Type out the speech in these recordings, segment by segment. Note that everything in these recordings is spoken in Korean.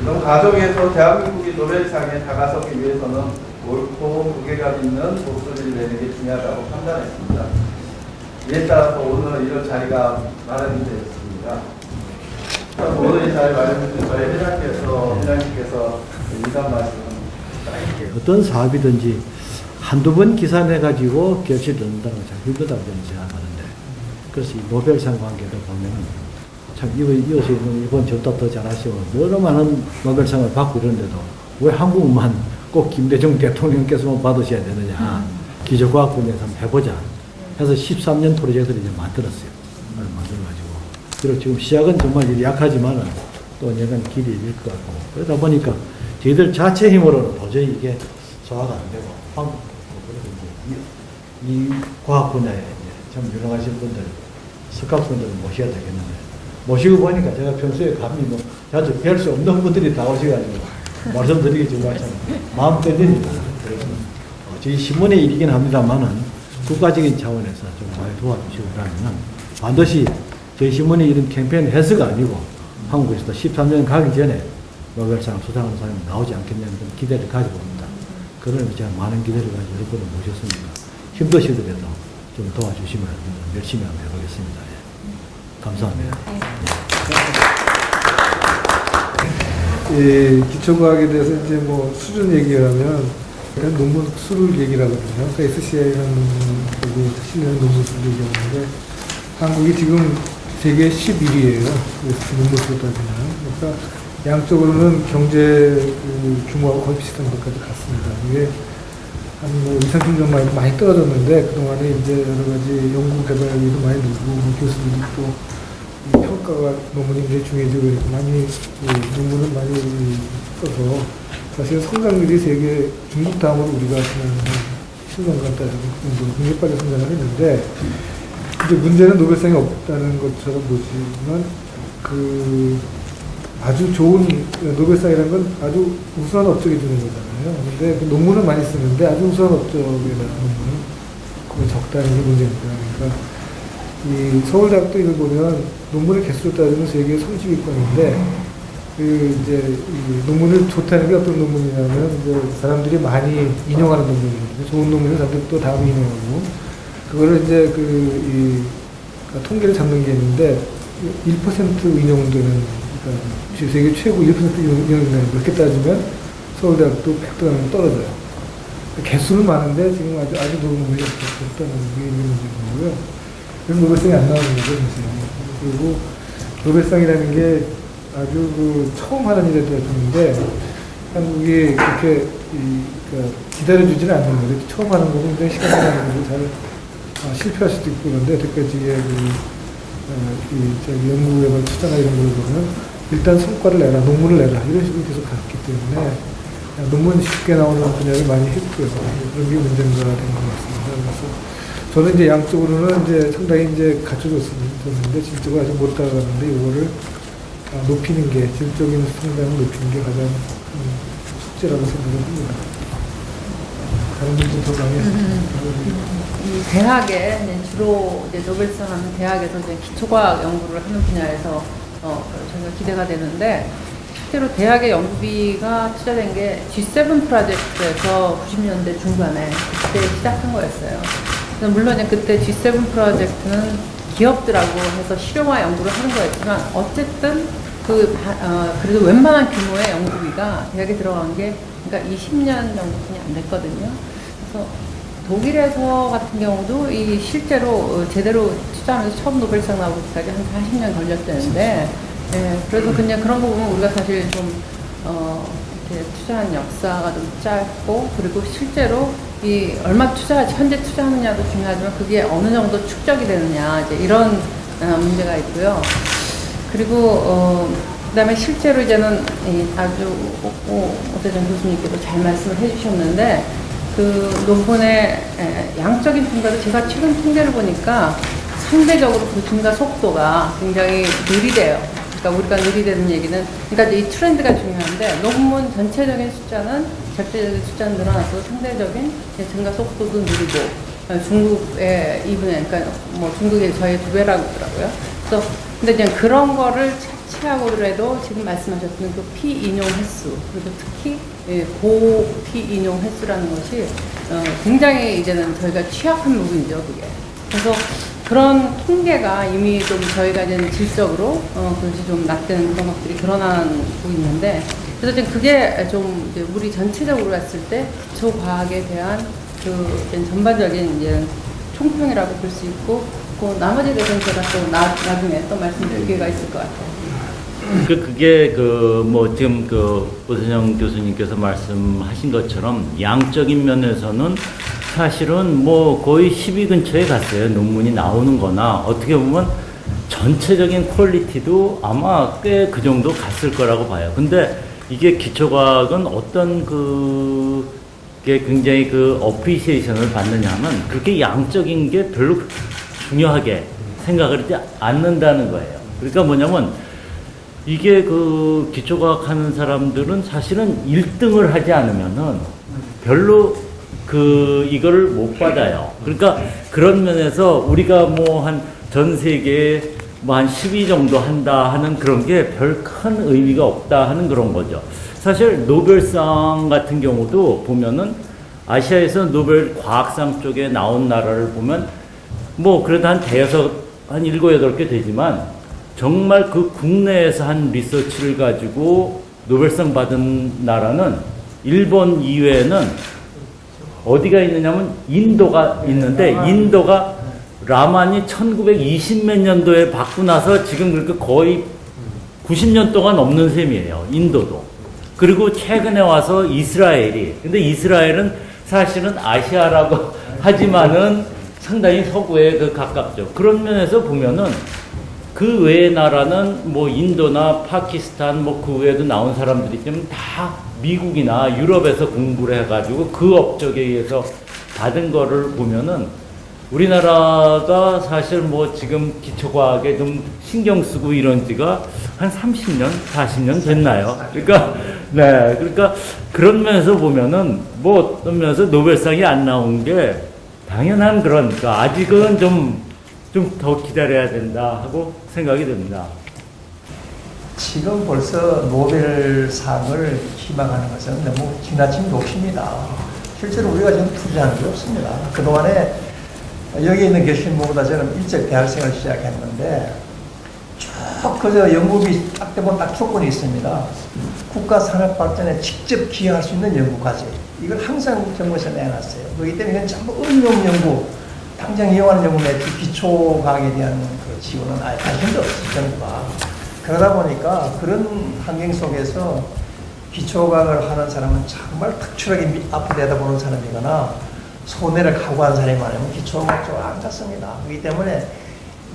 이런 과정에서 대한민국이 노벨상에 다가서기 위해서는 옳고 무게감 있는 목소리를 내는 게 중요하다고 판단했습니다. 이에 따라서 오늘 이런 자리가 마련이 되었습니다. 오늘 이 자리 마련된 저희 회장님께서 인사 말씀. 어떤 사업이든지 한두 번 기사 내가지고 결실을 얻는다는 건 참 힘들다고 저는 생각하는데, 그래서 이 노벨상 관계도 보면은 참 이어서 있는 일본 저보다 더 잘하시고 여러 많은 노벨상을 받고 이러는데도 왜 한국만 꼭 김대중 대통령께서만 받으셔야 되느냐. 기초과학 분야에서 한번 해보자 해서 13년 프로젝트를 이제 만들었어요. 만들어가지고. 그리고 지금 시작은 정말 약하지만은 또 언젠간 길이 일 것 같고, 그러다 보니까 저희들 자체 힘으로는 도저히 이게 소화가 안 되고, 이 과학 분야에 참 유능하신 분들, 석학분들을 모셔야 되겠는데, 모시고 보니까 제가 평소에 감히 뭐 자주 뵐 수 없는 분들이 다 오셔가지고 말씀드리기 정말 참 마음 떨립니다. 그래서 저희 신문의 일이긴 합니다만은 국가적인 차원에서 좀 많이 도와주시고 그러면은 반드시 저희 신문이 이런 캠페인 해서가 아니고 한국에서도 13년 가기 전에 노벨상 수상하는 사람이 나오지 않겠냐는 그런 기대를 가지고 옵니다. 그러면 제가 많은 기대를 가지고 여러분을 모셨습니다. 힘드시더라도 좀 도와주시면 열심히 한번 해보겠습니다. 예. 감사합니다. 예, 기초과학에 대해서 이제 뭐 수준 얘기하면 논문 수를 얘기를 하거든요. 그러니까 SCI라는 논문, 실내는 논문 수를 얘기하는데 한국이 지금 세계 11위예요. 논문 수로 따지면. 그러니까 양쪽으로는 경제 규모하고 거의 비슷한 것까지 갔습니다. 이게 한 20, 30년 많이 떨어졌는데 그동안에 이제 여러 가지 연구 개발도 많이 늘고 교수들이 또 평가가 논문이 굉장히 중요해지고 이렇게 많이 논문을 많이 써서 사실 성장률이 세계 중국 다음으로 우리가 지난 10년간 따지고 굉장히 빨리 성장을 했는데 이제 문제는 노벨상이 없다는 것처럼 보지만 아주 좋은 노벨상이라는 건 아주 우수한 업적이 주는 거잖아요. 근데 그 논문을 많이 쓰는데 아주 우수한 업적에 대한 논문은 거의 적다는 게 문제입니다. 그러니까 이 서울대학도 이걸 보면 논문의 개수로 따지면 세계 30위권인데 이제 이 논문을 좋다는 게 어떤 논문이냐면 이제 사람들이 많이 인용하는 논문이거든요. 좋은 논문을 사람들이 또 다음에 인용하고 그거를 이제 그러니까 통계를 잡는 게 있는데 1% 인용되는 그러니까 세계 최고 1% 인용되는 그렇게 따지면 서울대학도 100등 떨어져요. 개수는 많은데 지금 아주 좋은 논문이 없다는 게 문제인 거고요. 그래서 노벨상이 안 나오는 거죠, 그리고 노벨상이라는 게 아주 처음 하는 일에 대해서인데 한국이 그렇게 그러니까 기다려주지는 않는 거죠. 처음 하는 거고 굉장히 시간이 나는 거고 잘 실패할 수도 있고 그런데 여태까지의 연구개발 투자나 이런 걸 보면 일단 성과를 내라, 논문을 내라 이런 식으로 계속 갔기 때문에 논문 쉽게 나오는 분야를 많이 했고요. 그런 게 문제가 된 것 같습니다. 그래서 저는 이제 양쪽으로는 이제 상당히 이제 갖춰줬었는데 질적으로 아직 못 따라가는데 이거를 높이는 게 질적인 성장을 높이는 게 가장 큰 숙제라고 생각을 합니다. 다른 분들 더 강의했습니다. 대학에 주로 이제 노벨상 하는 대학에서 이제 기초과학 연구를 하는 분야에서 저희가 기대가 되는데 실제로 대학의 연구비가 투자된 게 G7 프로젝트에서 90년대 중반에 그때 시작한 거였어요. 물론 이제 그때 G7 프로젝트는 기업들하고 해서 실용화 연구를 하는 거였지만 어쨌든 그래도 웬만한 규모의 연구비가 대학에 들어간 게 그러니까 20년 정도뿐이 안 됐거든요. 그래서 독일에서 같은 경우도 이 실제로 제대로 투자하면서 처음 노벨상 나오기까지 한 40년 걸렸다는데, 예, 그래서 그냥 그런 거 보면 우리가 사실 좀 이렇게 투자한 역사가 좀 짧고 그리고 실제로 얼마 현재 투자하느냐도 중요하지만 그게 어느 정도 축적이 되느냐 이제 이런 문제가 있고요. 그리고 그다음에 실제로 이제는 아주 오태정 교수님께도 잘 말씀을 해주셨는데 그 논문의 양적인 증가도 제가 최근 통계를 보니까 상대적으로 그 증가 속도가 굉장히 느리대요. 그러니까 우리가 느리다는 얘기는 그러니까 이 트렌드가 중요한데 논문 전체적인 숫자는 절대적인 숫자는 늘어나서 상대적인 증가 속도도 느리고 중국의 2분의 그러니까 뭐 중국의 저희 2배라고 하더라고요. 그래서 근데 이제 그런 거를 취하고라도 지금 말씀하셨던 그 피인용 횟수, 그리고 특히 고피인용 횟수라는 것이 굉장히 이제는 저희가 취약한 부분이죠, 그게. 그래서 그런 통계가 이미 좀 저희가 이제 질적으로 그것이 좀 낮은 그런 것들이 드러나고 있는데, 그래서 지금 그게 좀 이제 우리 전체적으로 봤을 때 기초 과학에 대한 그 전반적인 이제 총평이라고 볼 수 있고, 그 나머지에 대해서는 제가 또 나중에 또 말씀드릴 기회가 있을 것 같아요. 그게 뭐 지금 오선영 교수님께서 말씀하신 것처럼 양적인 면에서는 사실은 뭐 거의 10위 근처에 갔어요. 논문이 나오는 거나 어떻게 보면 전체적인 퀄리티도 아마 꽤 그 정도 갔을 거라고 봐요. 근데 이게 기초과학은 어떤 게 굉장히 어프리시에이션을 받느냐 하면 그렇게 양적인 게 별로 중요하게 생각을 하지 않는다는 거예요. 그러니까 뭐냐면 이게 기초과학 하는 사람들은 사실은 1등을 하지 않으면은 별로 이거를 못 받아요. 그러니까 그런 면에서 우리가 뭐 전 세계에 뭐 한 10위 정도 한다 하는 그런 게 별 큰 의미가 없다 하는 그런 거죠. 사실 노벨상 같은 경우도 보면은 아시아에서 노벨 과학상 쪽에 나온 나라를 보면 뭐 그래도 한 7, 8개 되지만 정말 국내에서 한 리서치를 가지고 노벨상 받은 나라는 일본 이외에는 어디가 있느냐면 인도가 있는데, 인도가 라만이 1920몇 년도에 받고 나서 지금 그렇게 거의 90년 동안 없는 셈이에요. 인도도. 그리고 최근에 와서 이스라엘이. 근데 이스라엘은 사실은 아시아라고 하지만은 상당히 서구에 가깝죠. 그런 면에서 보면은 그 외의 나라는 뭐 인도나 파키스탄 뭐 그 외에도 나온 사람들이 있지만 다 미국이나 유럽에서 공부를 해가지고 그 업적에 의해서 받은 거를 보면은 우리나라가 사실 뭐 지금 기초과학에 좀 신경 쓰고 이런 지가 한 30년, 40년 됐나요? 그러니까, 네. 그러니까 그런 면에서 보면은 뭐 어떤 면에서 노벨상이 안 나온 게 당연한 그러니까 아직은 좀 더 기다려야 된다 하고 생각이 듭니다. 지금 벌써 노벨상을 희망하는 것은 너무 지나친 욕심이다. 실제로 우리가 지금 투자하는 게 없습니다. 그동안에 여기 있는 계신 분보다 저는 일찍 대학생을 시작했는데 쭉 그저 연구비 딱 대본 딱 조건이 있습니다. 국가 산업 발전에 직접 기여할 수 있는 연구까지. 이걸 항상 정부에서 내놨어요. 그렇기 때문에 이건 전부 응용 연구, 당장 이용하는 연구에 기초 과학에 대한 그 지원은 아예 관심도 없어요, 정부가. 그러다 보니까 그런 환경 속에서 기초 과학을 하는 사람은 정말 특출하게 앞으로 내다보는 사람이거나 손해를 각오한 사람이 많으면 기초 과학 쪽으로 안 갔습니다. 그렇기 때문에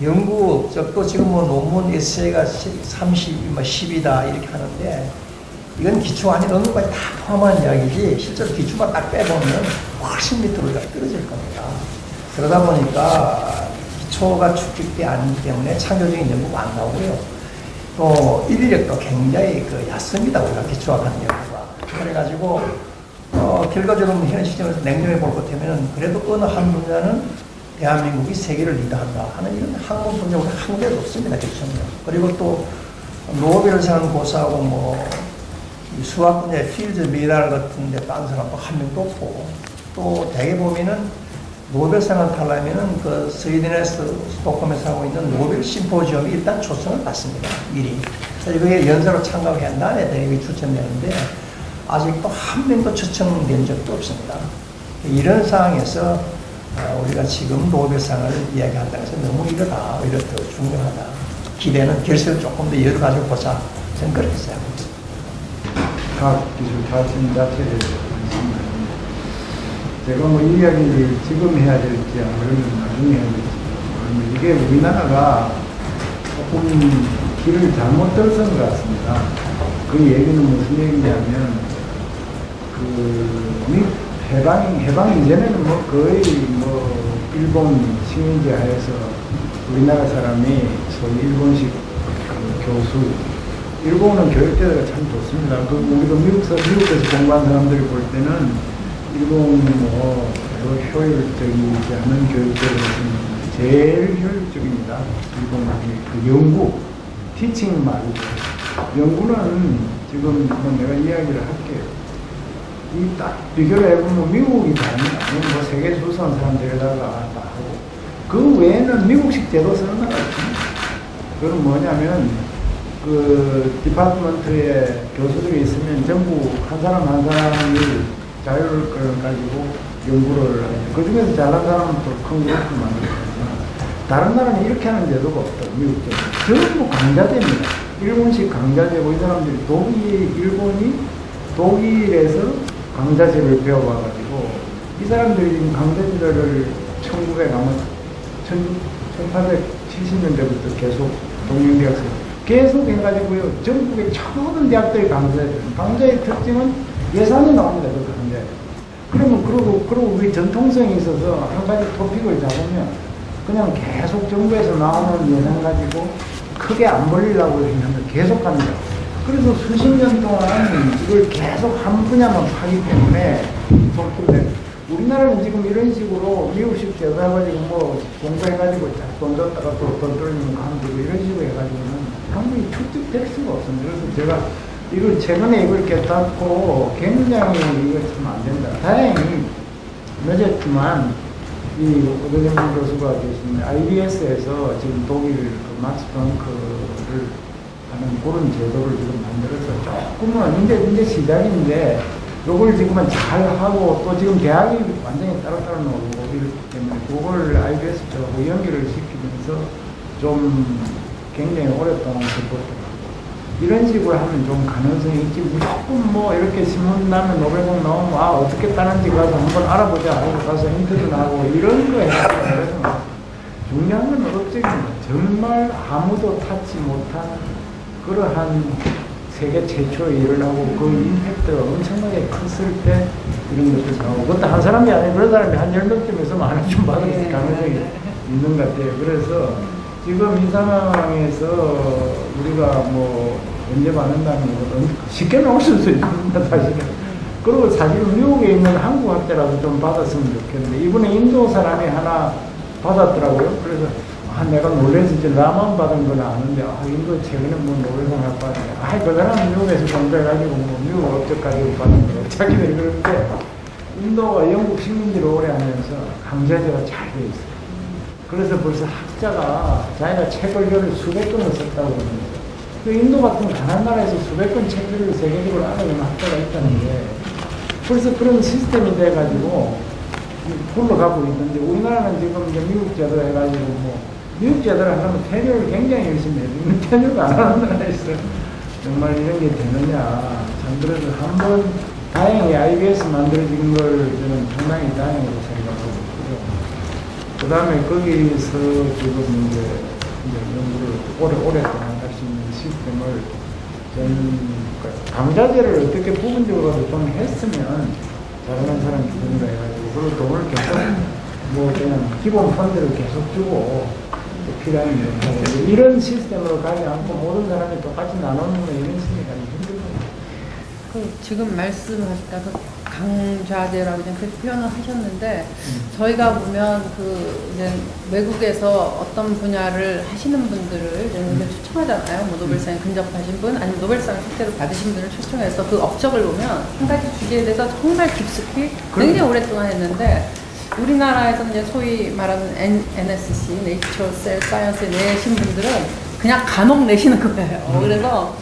연구, 또 지금 뭐 논문 에세이가 30, 10이다 이렇게 하는데 이건 기초 아닌 어느 것까지 다 포함한 이야기지 실제로 기초만 딱 빼보면 훨씬 밑으로 떨어질 겁니다. 그러다 보니까 기초가 축적되지 않기 때문에 창조적인 연구가 안 나오고요. 또 인력도 굉장히 얕습니다. 우리가 기초학하는 연구가. 그래가지고 결과적으로 현 시점에서 냉정해 볼 것 같으면 그래도 어느 한 분야는 대한민국이 세계를 리드한다 하는 이런 학문 분야가 한 개도 없습니다. 기초는. 그리고 또 노벨상 고사하고 뭐 수학 분야의 필드 메달 같은 데 딴 사람도 한 명도 없고 또 대개 보면은 노벨상을 타려면은 스웨덴에서 스톡홀름에서 하고 있는 노벨 심포지엄이 일단 초청을 받습니다. 미리. 그래서 그게 연사로 참가한 다음에 대학이 추천되는데 아직도 한 명도 초청된 적도 없습니다. 이런 상황에서 우리가 지금 노벨상을 이야기한다는 것은 너무 이러다, 오히려 더 중요하다. 기대는 결실을 조금 더 열어가지고 보자. 저는 그렇게 생각합니다. 과학기술 발전 자체에 대해서 제가 뭐 이 이야기를 지금 해야 될지 아니면 나중에 해야 될지 이게 우리나라가 조금 길을 잘못 들어선 것 같습니다. 그 얘기는 무슨 얘기냐면 해방 이전에는 뭐 거의 뭐 일본 식민지 하에서 우리나라 사람이 소위 일본식 교수, 일본은 교육제도가 참 좋습니다. 우리도 미국에서 공부한 사람들이 볼 때는 일본이 뭐 효율적이지 않은 교육제도는 제일 효율적입니다. 일본의 연구, 티칭 말고 연구는 지금 뭐 내가 이야기를 할게요. 이 딱 비교를 해보면 미국이 다릅니다. 뭐 세계 수수한 사람들에다가 다 하고 그 외에는 미국식 제도 쓰는 나라가 있습니다. 그건 뭐냐면 그 디파트먼트에 교수들이 있으면 전부 한 사람 한 사람이 자율을 가지고 연구를 해요. 그 중에서 잘난 사람은 또 큰 그룹을 만들거든요. 다른 나라는 이렇게 하는 제도가 없다. 미국 제도. 전부 강자제입니다. 일본식 강자제고 이 사람들이 일본이 독일에서 강자제를 배워봐가지고 이 사람들이 지금 강자제를 1870년대부터 계속 동명대학생 계속 해가지고요. 전국의 모든 대학들이 강자의 특징은 예산이 나옵니다. 그 강자에. 그러면 그리고 우리 전통성이 있어서 한 가지 토픽을 잡으면 그냥 계속 정부에서 나오는 예산 가지고 크게 안 벌리려고 하면 계속 갑니다. 그래서 수십 년 동안 이걸 계속 한 분야만 파기 때문에 좋던데 우리나라는 지금 이런 식으로 미국식 제도 해가지고 뭐 공부해가지고 돈 줬다가 또 돈 돌리면 가면 이런 식으로 해가지고는 한국이 축적될 수가 없습니다. 그래서 제가 이걸 최근에 이걸 깨닫고 굉장히 이거 참 안 된다. 다행히 늦었지만 이 오대정 교수가 계신 IBS에서 지금 독일 그 막스 플랑크를 하는 그런 제도를 지금 만들어서 조금은 이제 시작인데 요걸 지금은 잘 하고 또 지금 대학이 완전히 따로따로 나오고 이렇기 때문에 그걸 IBS하고 연결을 시키면서 좀 굉장히 오랫동안 서포트를 하고 이런 식으로 하면 좀 가능성이 있지 무조건 뭐 이렇게 신문 나면 노벨상 나오면 아 어떻게 따는지 가서 한번 알아보자 하고 가서 인터뷰 하고 이런 거에 그래서 중요한 건 업적입니다. 정말 아무도 타지 못한 그러한 세계 최초의 일을 하고 그 임팩트가 엄청나게 컸을 때 이런 것들 나오고 그것도 한 사람이 아니고 그런 사람이 한 10명쯤에서 많은 좀 받을 가능성이 있는 것 같아요. 그래서 지금 이 상황에서 우리가 뭐 언제 받는다는 것은 쉽게 나올 수도 있습니다. 사실은. 그리고 사실 미국에 있는 한국 학자라도 좀 받았으면 좋겠는데 이번에 인도 사람이 하나 받았더라고요. 그래서 내가 놀래서 이제 나만 받은 건 아는데 인도 최근에 뭐 노벨상 받았네. 그 사람은 미국에서 공부해가지고 뭐 미국 업적 가지고 받는 거라고 자기들이 그러는데 인도가 영국 식민지를 오래 하면서 강자제가 잘 돼 있어요. 그래서 벌써 학자가 자기가 책을 수백 권을 썼다고 그러면서 그 인도 같은 가난 나라에서 수백 권 책들을 세계적으로 알아내는 학자가 있다는 게 벌써 그런 시스템이 돼가지고 굴러가고 있는데 우리나라는 지금 이제 미국 제도 해가지고 뭐 미국 제도를 하면 테뉴를 굉장히 열심히 해요. 테뉴가 안 하는 나라에 있어. 정말 이런 게 되느냐. 참 그래서 한번 다행히 IBS 만들어진 걸 저는 상당히 다행으로 생각하고 있고요. 그 다음에 거기서 지금 이제 연구를 오랫동안 할 수 있는 시스템을 저는 강자제를 어떻게 부분적으로도 좀 했으면 잘하는 사람 기준으로 해가지고 그리고 돈을 계속 뭐 그냥 기본 펀드를 계속 주고 필요한 일 이런 시스템으로 가지 않고 모든 사람이 똑같이 나누는 거 이런 식이 가장 힘들거든요. 지금 말씀하시다 그 강좌제라고 그렇게 표현을 하셨는데 저희가 보면 그 이제 외국에서 어떤 분야를 하시는 분들을 이제 초청하잖아요. 뭐 노벨상에 근접하신 분 아니면 노벨상을 실제로 받으신 분을 초청해서 그 업적을 보면 한 가지 주제에 대해서 정말 깊숙이 굉장히 오랫동안 했는데 우리나라에서는 이제 소위 말하는 NSC, Nature Cell Science에 내신 분들은 그냥 간혹 내시는 거예요. 그래서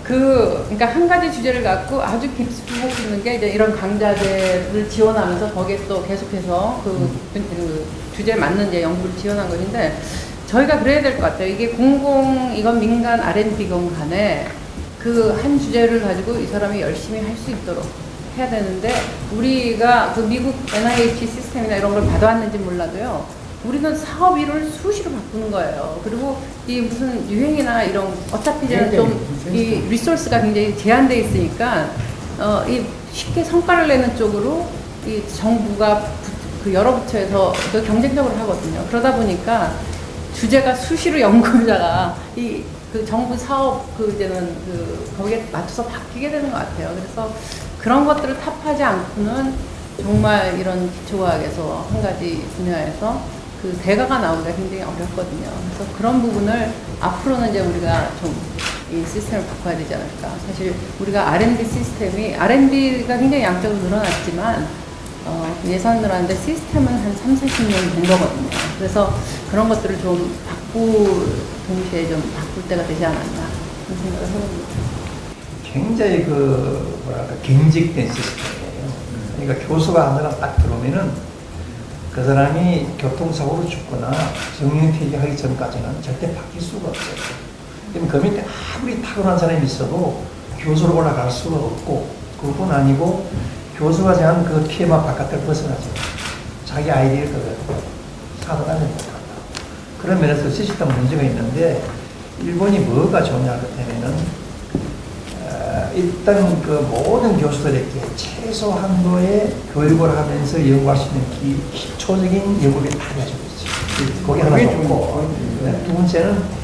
그러니까 한 가지 주제를 갖고 아주 깊숙이 할 수 있는 게 이제 이런 강좌제를 지원하면서 거기에 또 계속해서 그 주제에 맞는 이제 연구를 지원한 것인데 저희가 그래야 될 것 같아요. 이게 이건 민간 R&D건 간에 그 한 주제를 가지고 이 사람이 열심히 할 수 있도록 해야 되는데 우리가 그 미국 NIH 시스템이나 이런 걸 받아왔는지 몰라도요. 우리는 사업 이론을 수시로 바꾸는 거예요. 그리고 이 무슨 유행이나 이런 어차피 좀 이 리소스가 굉장히 제한되어 있으니까 이 쉽게 성과를 내는 쪽으로 이 정부가 그 여러 부처에서 경쟁적으로 하거든요. 그러다 보니까 주제가 수시로 연구자가 이 그 정부 사업 이제는 거기에 맞춰서 바뀌게 되는 것 같아요. 그래서 그런 것들을 탑하지 않고는 정말 이런 기초과학에서 한 가지 분야에서 그 대가가 나오기가 굉장히 어렵거든요. 그래서 그런 부분을 앞으로는 이제 우리가 좀 이 시스템을 바꿔야 되지 않을까. 사실 우리가 R&D 시스템이, R&D가 굉장히 양적으로 늘어났지만, 예산 늘어났는데 시스템은 한 3, 40년 된 거거든요. 그래서 그런 것들을 좀 동시에 좀 바꿀 때가 되지 않았나. 그런 생각을 해봅니다. 굉장히 뭐랄까, 경직된 시스템이에요. 그러니까 교수가 한 사람 딱 들어오면은 그 사람이 교통사고로 죽거나 정년퇴직하기 전까지는 절대 바뀔 수가 없어요. 그럼 그 밑에 아무리 타고난 사람이 있어도 교수로 올라갈 수가 없고, 그뿐 아니고 교수가 정한 그 테마 바깥을 벗어나죠. 자기 아이디어를 사도하지 못한다. 그런 면에서 시스템 문제가 있는데, 일본이 뭐가 좋냐 그러면은 일단 그 모든 교수들에게 최소 한도의 교육을 하면서 연구할 수 있는 기초적인 연구를 다 가지고 있죠. 그게 하나 좋고, 두 번째는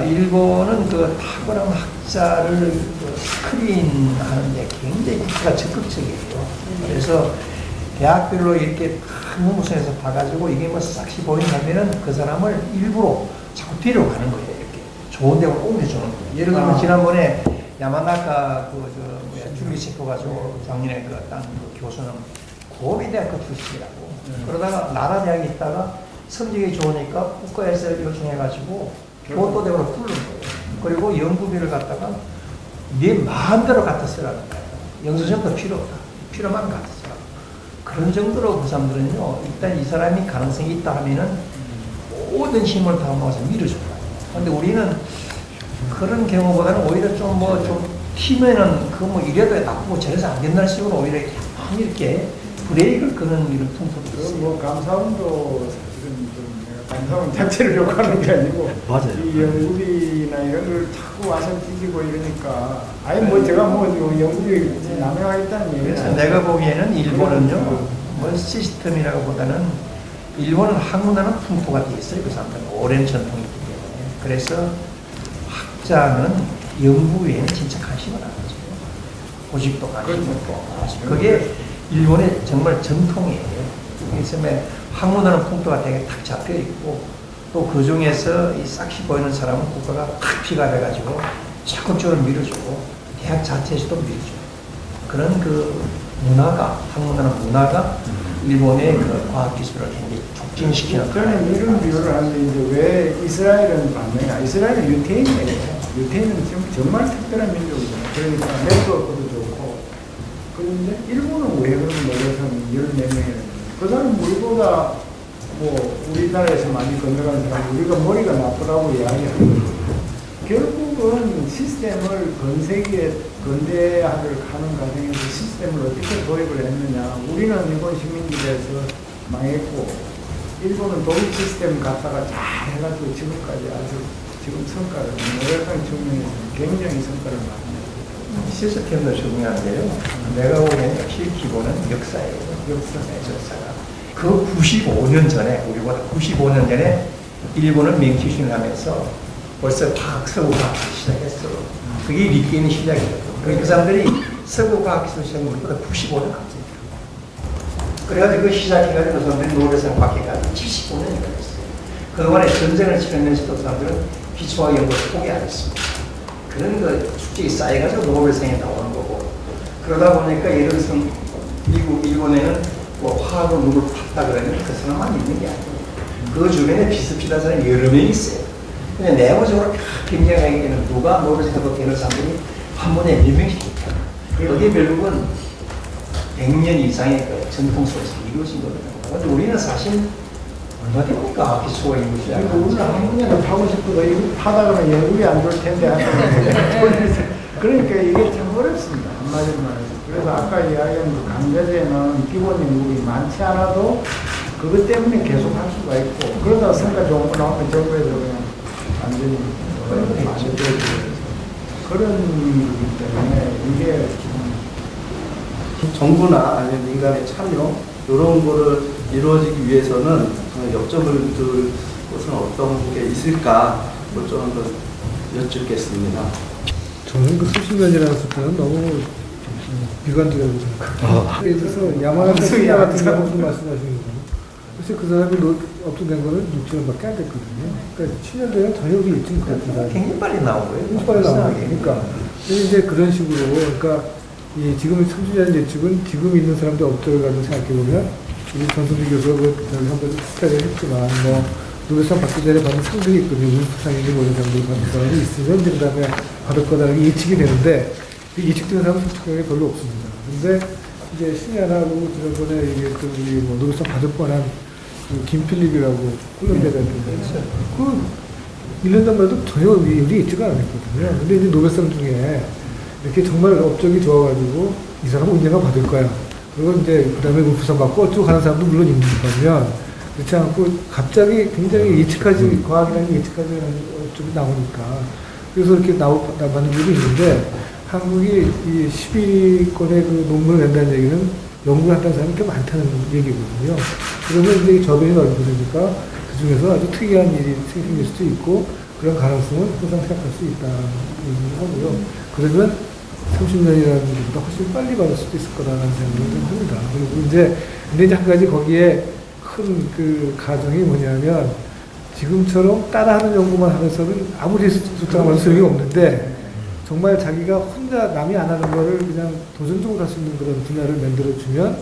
일본은 그 탁월한 학자를 스크린하는데 굉장히 국가가 적극적이에요. 그래서 대학별로 이렇게 무무선에서 봐가지고 이게 뭐 싹시 보인다면은 그 사람을 일부러 자꾸 데려가는 거예요. 이렇게 좋은 데로 옮겨주는 거예요. 예를 들면 지난번에 야마나카 줄기체코 가지고 작년에 그 교수는 고비대학교 출신이라고. 그러다가 나라대학에 있다가 성적이 좋으니까 국가에서 요청해가지고 교토대학으로 부른 거예요. 그리고 연구비를 갖다가 네 마음대로 갖다 쓰라는 거예요. 영수증도 필요 없다. 필요만 갖다 쓰라. 그런 정도로 그 사람들은요, 일단 이 사람이 가능성이 있다 하면은 모든 힘을 다 모아서 밀어줄 거예요. 근데 우리는 그런 경우보다는 오히려 좀 튀면은 이래도 나쁘고 저래서 안 된다는 식으로 오히려 이렇게 브레이크를 끄는 이런 풍토도 있어요. 뭐 감사원도 사실은 좀 감사원 자체를 욕하는 게 아니고 맞아요. 이 연구비나 이런 걸 자꾸 와서 뒤지고 이러니까 아니 뭐 제가 뭐 연구비 남용하겠다는 얘기는 그래서 내가 보기에는 일본은요, 뭐 시스템이라고 보다는 일본은 한국나라는 풍토가 돼 있어요. 그 사람들은 오랜 전통이 있기 때문에. 그래서 학자는 연구 외에는 진짜 관심을 안 가져요. 고집도 관심 없고. 그게 일본의 정말 전통이에요. 그래서 한국나라는 풍토가 되게 탁 잡혀 있고, 또 그 중에서 이 싹시 보이는 사람은 국가가 탁 피가돼가지고 적극적으로 밀어주고, 대학 자체에서도 밀어줘요. 그런 그 문화가, 한국나라 문화가 일본의 그 과학기술을 굉장히 촉진시키는. 저는 이런 비유를 하는데 이제 왜 이스라엘은 반면이야? 이스라엘은 유태인이에요. 유태인은 정말 특별한 민족이잖아요. 그러니까 네트워크도 좋고. 그런데 일본은 왜 그런 노력하면 14명이라는 그 사람 우리보다 뭐 우리나라에서 많이 건너가는 사람 우리가 머리가 나쁘다고 이야기하는 거죠. 결국은 시스템을 근대화를 하는 과정에서 시스템을 어떻게 도입을 했느냐. 우리는 일본 시민들에서 망했고 일본은 독일 시스템 갖다가 잘 해가지고 지금까지 아주 지금 성과를 노력한 측면에서 굉장히 성과를 많이 냈습니다. 시스템도 중요한데요. 내가 보기에는 역시 기본은 역사예요. 역사가. 그 95년 전에, 우리보다 95년 전에 일본은 명키신을 하면서 벌써 서구과학 시작했어. 그게 리끼는 시작이거든요. 그 사람들이 서구과학 기술 시작은 우리보다 95년 앞서요. 그래가지고 그 시작해가지고 그 사람들이 노벨상 받기까지 75년이 걸렸어요. 그동안에 전쟁을 치르면서도 사람들은 기초과학 연구를 포기 안 했습니다. 그런 거 축적이 쌓여가지고 노벨상에 나오는 거고. 그러다 보니까 예를 들어서 일본에는 뭐 화학으로 누굴 팠다 그러면 그 사람만 있는 게 아니에요. 그 주변에 비슷비슷한 사람이 여러 명 있어요. 근데 내부적으로 굉장하게는 누가 노벨상도 되는 사람들이 한 번에 몇 명씩 있다. 그게 결국은 100년 이상의 그 전통 속에서 이루어진 거거든요. 근데 우리는 사실 얼마 됩니까? 기초가 이루어지지 않고. 우리는 한국에는 파고 싶어도 이거 파다 그러면 연구비 안 줄 텐데 그러니까 이게 참 어렵습니다. 한마디로 말해서. 그래서 아까 이야기한 그 강자재는 기본 연구비 많지 않아도 그것 때문에 계속 할 수가 있고 그러다가 성과 좋은 거 나오면 정부에서 그냥 완전히 그런 거기 때문에 이게 정부나 아니면 민간의 참여 이런 거를 이루어지기 위해서는 역점을 둘 것은 어떤 게 있을까 뭐 좀 더 여쭙겠습니다. 저는 그 수십 년이라는 숫자는 너무 비관적이라고 생각합니다. 예를 들어서 야마나카 시대 같은 경우도 말씀하시는 거잖아요. 사실 그 사람이 업로드된 거는 6개월밖에 안 됐거든요. 그러니까 7년 되면 전혀 우리 예측 못했다. 굉장히 빨리 나오고요. 굉장히 빨리 나오고 그러니까 이제 그런 식으로 그러니까 이 지금 3주년 예측은 지금 있는 사람들 업적을 가지고 생각해 보면 우리 전성기 교수가 한번 스타일을 했지만 뭐 노벨상 받기 전에 받은 상들이 있거든요. 우수상인지 모든 상들이 받은 사람이 있으면 이제 그 다음에 받을 거다라고 예측이 되는데 그 예측되는 사람은 솔직하게 별로 없습니다. 근데 이제 신야라고 지난번에 얘기했던 우리 뭐 노벨상 받을 뻔한 그 김필립이라고 콜롬비아 대표인데 그 1년 전만 해도 전혀 우리 예측을 안 했거든요. 근데 이제 노벨상 중에 이렇게 정말 업적이 좋아가지고 이 사람은 언젠가 받을 거야. 그리고 이제 그 다음에 우수상 받고 어쩌고 가는 사람도 물론 있는 거면 그렇지 않고 갑자기 굉장히 예측하지 과학이라는 예측하지 않은 업적이 나오니까 그래서 이렇게 나가는 일이 있는데 한국이 이 10위권의 그 논문을 낸다는 얘기는 연구를 한다는 사람이 꽤 많다는 얘기거든요. 그러면 이제 저변이 넓어지니까 그 중에서 아주 특이한 일이 생길 수도 있고 그런 가능성은 항상 생각할 수 있다는 얘기를 하고요. 그러면 30년이라는 것보다 훨씬 빨리 받을 수도 있을 거라는 생각을 좀 합니다. 그리고 근데 이제 한 가지 거기에 큰 그 가정이 뭐냐면 지금처럼 따라하는 연구만 하면서는 아무리 숫자가 많은 소용이 없는데 정말 자기가 혼자 남이 안 하는 거를 그냥 도전적으로 할 수 있는 그런 분야를 만들어주면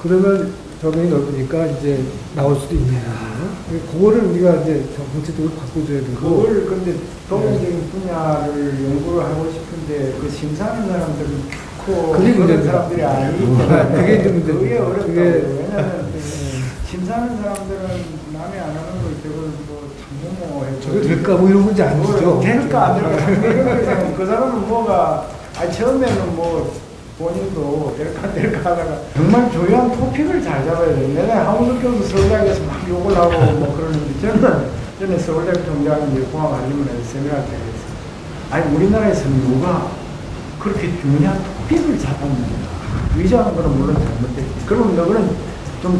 그러면 저변이 넓으니까 이제 나올 수도 있는 거고요. 그거를 우리가 이제 정책적으로 바꿔줘야 되고. 그걸 근데 도전적인 분야를 연구를 하고 싶은데 그 심사하는 사람들은 좋고 그게 그런 문제입니다. 사람들이 아니기 그게 때문에 이제 문제입니다. 그게 어렵다고. 그게- 왜냐하면 심사하는 사람들은 남이 안 하는 걸 저걸 뭐 참모해서 저게 될까 뭐 이런 문제 아니죠. 될까 안 될까 이런 거잖아요. 그 사람은 뭐가 처음에는 뭐 본인도 될까 안 될까 하다가 정말 중요한 토픽을 잘 잡아야 돼요. 내가 한국어 교수 서울대학에서 막 욕을 하고 뭐 그러는데 저는 서울대학 총장 이제 공학알림을 세미나 때 했어요. 아니 우리나라에서는 누가 그렇게 중요한 토픽을 잡았느냐. 위조하는 거는 물론 잘못됐지. 그러면 너는 좀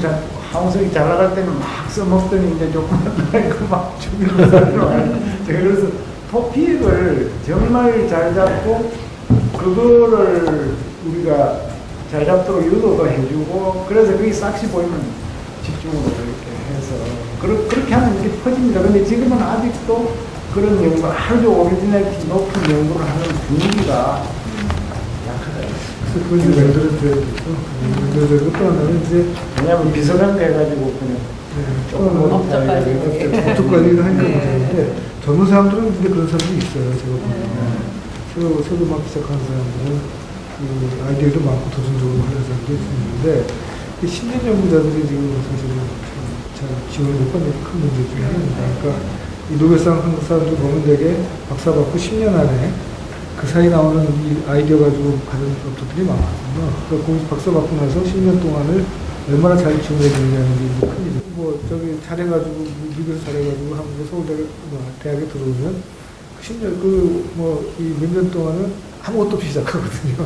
한국석이 잘 나갈 때는 막 써먹더니 이제 조금만 나니까 막 죽이는 사람이 와요. 그래서 토픽을 정말 잘 잡고 그거를 우리가 잘 잡도록 유도도 해주고 그래서 그게 싹시 보이면 집중으로 이렇게 해서 그렇게 하면 이렇게 퍼집니다. 근데 지금은 아직도 그런 연구 아주 오리지널티 높은 연구를 하는 분위기가 약하다. 그래서 그걸 이제 만들어줘야 되고 또 하나는 이제 왜냐하면 비서관도 해가지고 그냥 조금 업적까지. 어떻게까지 하니까 문제인데 젊은 사람들은 근데 그런 사람들이 있어요. 제가 보면 새로 막 시작하는 사람들은 그 아이디어도 많고 도전적으로 하는 사람도 있는데 그 신년 연구자들이 지금 사실은 잘 지원을 못 받는 게 큰 문제 중에 하나입니다. 그러니까 이 노벨상 한국 사람들 보면 되게 박사 받고 10년 안에 그 사이 나오는 이 아이디어 가지고 받은 업체들이 많거든요. 그러니까 거기서 박사 받고 나서 10년 동안을 얼마나 잘 지원해 주느냐는 게 큰 일이죠. 뭐 저기 잘해가지고 미국에서 잘해가지고 한국의 서울대 대학에 들어오면 10년 그 뭐 이 몇 년 동안은 아무것도 없이 시작하거든요.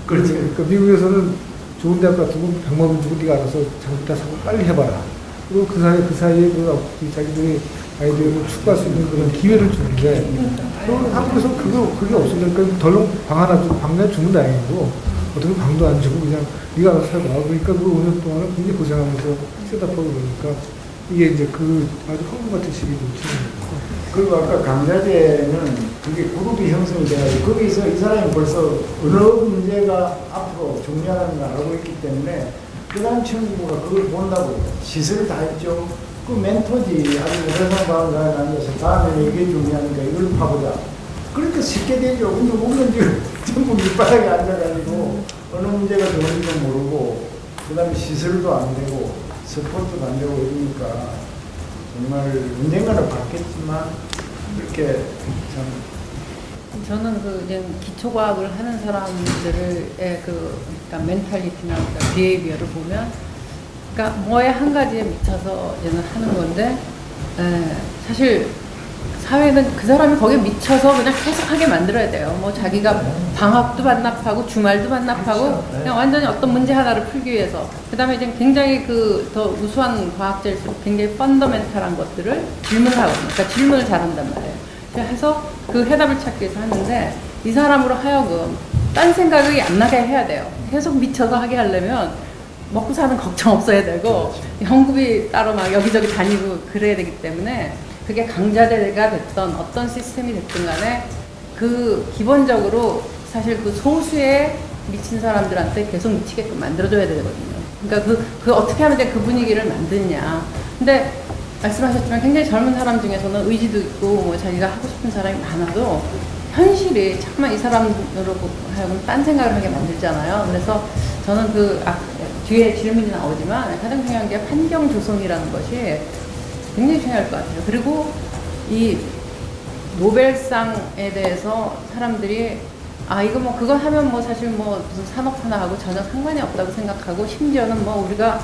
그렇죠. 그러니까 미국에서는 좋은 대학 같은 거 100만 원 주고 네가 알아서 장기다 사고 빨리 해봐라. 그리고 그 사이에 자기들이 아이디어를 추구할 수 있는 그런 기회를 주는데 한국에서 그게 없으니까 덜렁 방 하나 주고 방 내에 주면 다행이고 어떻게 방도 안 주고 그냥 네가 알아서 해봐. 그러니까 그 5년 동안은 굉장히 고생하면서 셋업하고 그러니까 이게 이제 그 아주 황금 같은 시기를 치는 거죠. 그리고 아까 강자제는 그게 그룹이 형성이 돼가지고 거기서 이 사람이 벌써 어느 문제가 앞으로 중요한 걸 알고 있기 때문에 그 다음 친구가 그걸 본다고 시설을 다 했죠. 그 멘토지 아주 오래상 받은 사람이 앉아서 다음에는 이게 중요하니까 이걸 파보자. 그러니까 쉽게 되죠. 근데 보면 지금 전부 밑바닥에 앉아가지고 어느 문제가 좋은지도 모르고 그 다음에 시설도 안 되고 스포츠도 안 되고 이러니까 정말 언젠가는 받겠지만 그렇게 참 저는 그 이제 기초과학을 하는 사람들의 그러니까 멘탈리티나 그러니까 비헤이비어를 보면 그러니까 뭐에 한 가지에 미쳐서 이제는 하는 건데 사실 사회는 그 사람이 거기에 미쳐서 그냥 계속 하게 만들어야 돼요. 뭐 자기가 방학도 반납하고 주말도 반납하고 그냥 완전히 어떤 문제 하나를 풀기 위해서 그 다음에 이제 굉장히 그 더 우수한 과학자일수록 굉장히 펀더멘탈한 것들을 질문하고 그러니까 질문을 잘한단 말이에요. 그래서 그 해답을 찾기 위해서 하는데 이 사람으로 하여금 딴 생각이 안 나게 해야 돼요. 계속 미쳐서 하게 하려면 먹고 사는 걱정 없어야 되고 연구비 따로 막 여기저기 다니고 그래야 되기 때문에 그게 강자대가 됐던 어떤 시스템이 됐든 간에 그 기본적으로 사실 그 소수에 미친 사람들한테 계속 미치게끔 만들어줘야 되거든요. 그러니까 그 어떻게 하면 그 분위기를 만드냐. 근데 말씀하셨지만 굉장히 젊은 사람 중에서는 의지도 있고 뭐 자기가 하고 싶은 사람이 많아도 현실이 잠깐만 이 사람으로 하여금 딴 생각을 하게 만들잖아요. 그래서 저는 뒤에 질문이 나오지만 가장 중요한 게 환경 조성이라는 것이 굉장히 중요할 것 같아요. 그리고 이 노벨상에 대해서 사람들이 이거 뭐 그거 하면 뭐 사실 뭐 무슨 산업 하나하고 전혀 상관이 없다고 생각하고 심지어는 뭐 우리가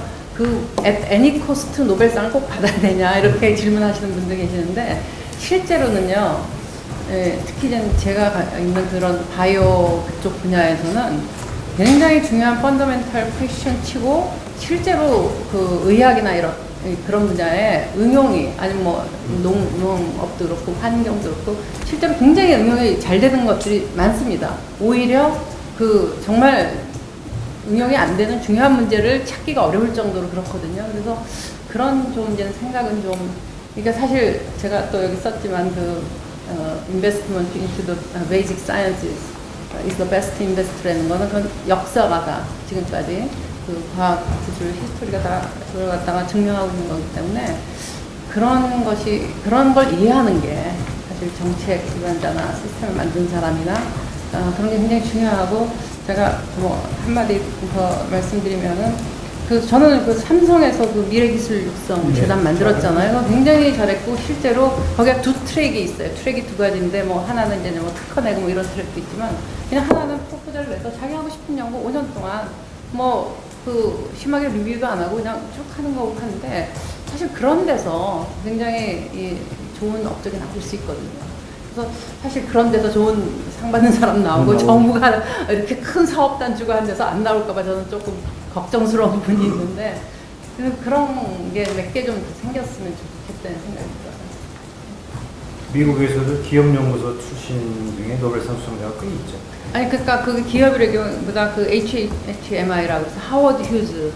at any cost 노벨상을 꼭 받아야 되냐 이렇게 질문하시는 분들 계시는데 실제로는요. 특히 제가 있는 그런 바이오 그쪽 분야에서는 굉장히 중요한 펀더멘탈 퀘스천 치고 실제로 그 의학이나 그런 분야에 응용이 아니면 뭐 농업도 그렇고 환경도 그렇고 실제로 굉장히 응용이 잘 되는 것들이 많습니다. 오히려 정말 응용이 안 되는 중요한 문제를 찾기가 어려울 정도로 그렇거든요. 그래서 그런 좀 이제 생각은 그러니까 사실 제가 또 여기 썼지만 investment into the basic sciences is the best invest라는 거는 그건 역사가 다 지금까지 과학 기술 히스토리가 다 들어갔다가 증명하고 있는 거기 때문에 그런 걸 이해하는 게 사실 정책 기관자나 시스템을 만든 사람이나 그런 게 굉장히 중요하고 제가 뭐 한마디 더 말씀드리면은 저는 삼성에서 미래기술 육성 재단 만들었잖아요. 그거 굉장히 잘했고 실제로 거기가 2트랙이 있어요. 트랙이 2가지인데 뭐 하나는 이제 뭐 특허 내고 뭐 이런 트랙도 있지만 그냥 하나는 프로포절을 내서 자기 하고 싶은 연구 5년 동안 뭐 심하게 리뷰도 안 하고 그냥 쭉 하는 거고 하는데 사실 그런 데서 굉장히 좋은 업적이 나올 수 있거든요. 그래서 사실 그런 데서 좋은 상 받는 사람 나오고 정부가 이렇게 큰 사업단 주고 한 데서 안 나올까봐 저는 조금 걱정스러운 분이 있는데 그런 게 몇 개 좀 생겼으면 좋겠다는 생각이 들어요. 미국에서도 기업연구소 출신 중에 노벨상 수상자가 꽤 있죠. 아니 그러니까 기업이라기보다 HMI라고 해서 하워드 휴즈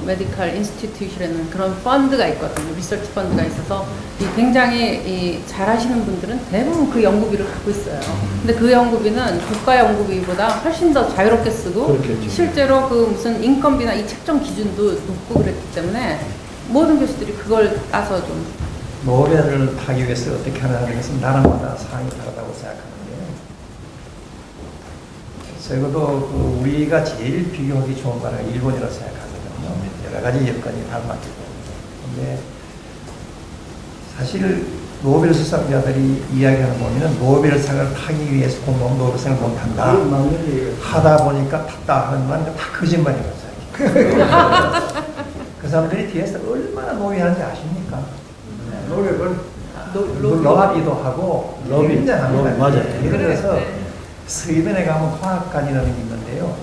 메디컬 인스티튜션이라는 그런 펀드가 있거든요. 리서치 펀드가 있어서 굉장히 잘하시는 분들은 대부분 그 연구비를 갖고 있어요. 근데 그 연구비는 국가 연구비보다 훨씬 더 자유롭게 쓰고 그렇겠죠. 실제로 무슨 인건비나 이 책정 기준도 높고 그랬기 때문에 모든 교수들이 그걸 따서 좀 노벨을 타기 위해서 어떻게 하느냐는 것은 나라마다 사항이 다르다고 생각하는데 적어도 우리가 제일 비교하기 좋은 나라가 일본이라고 생각하거든요. 여러 가지 여건이 닮았기 때문에. 근데 사실 노벨 수상자들이 이야기하는 거 보면 노벨상을 타기 위해서 공부하면 노벨상을 못 탄다. 하다 보니까 탔다 하는 건 다 거짓말이거든요. 그 사람들이 뒤에서 얼마나 노력하는지 아십니까? 노력을 러비도 하고 굉장히 합니다. 맞아요. 예를 들어서 스웨덴에 가면 과학관이라는 게 있는데요.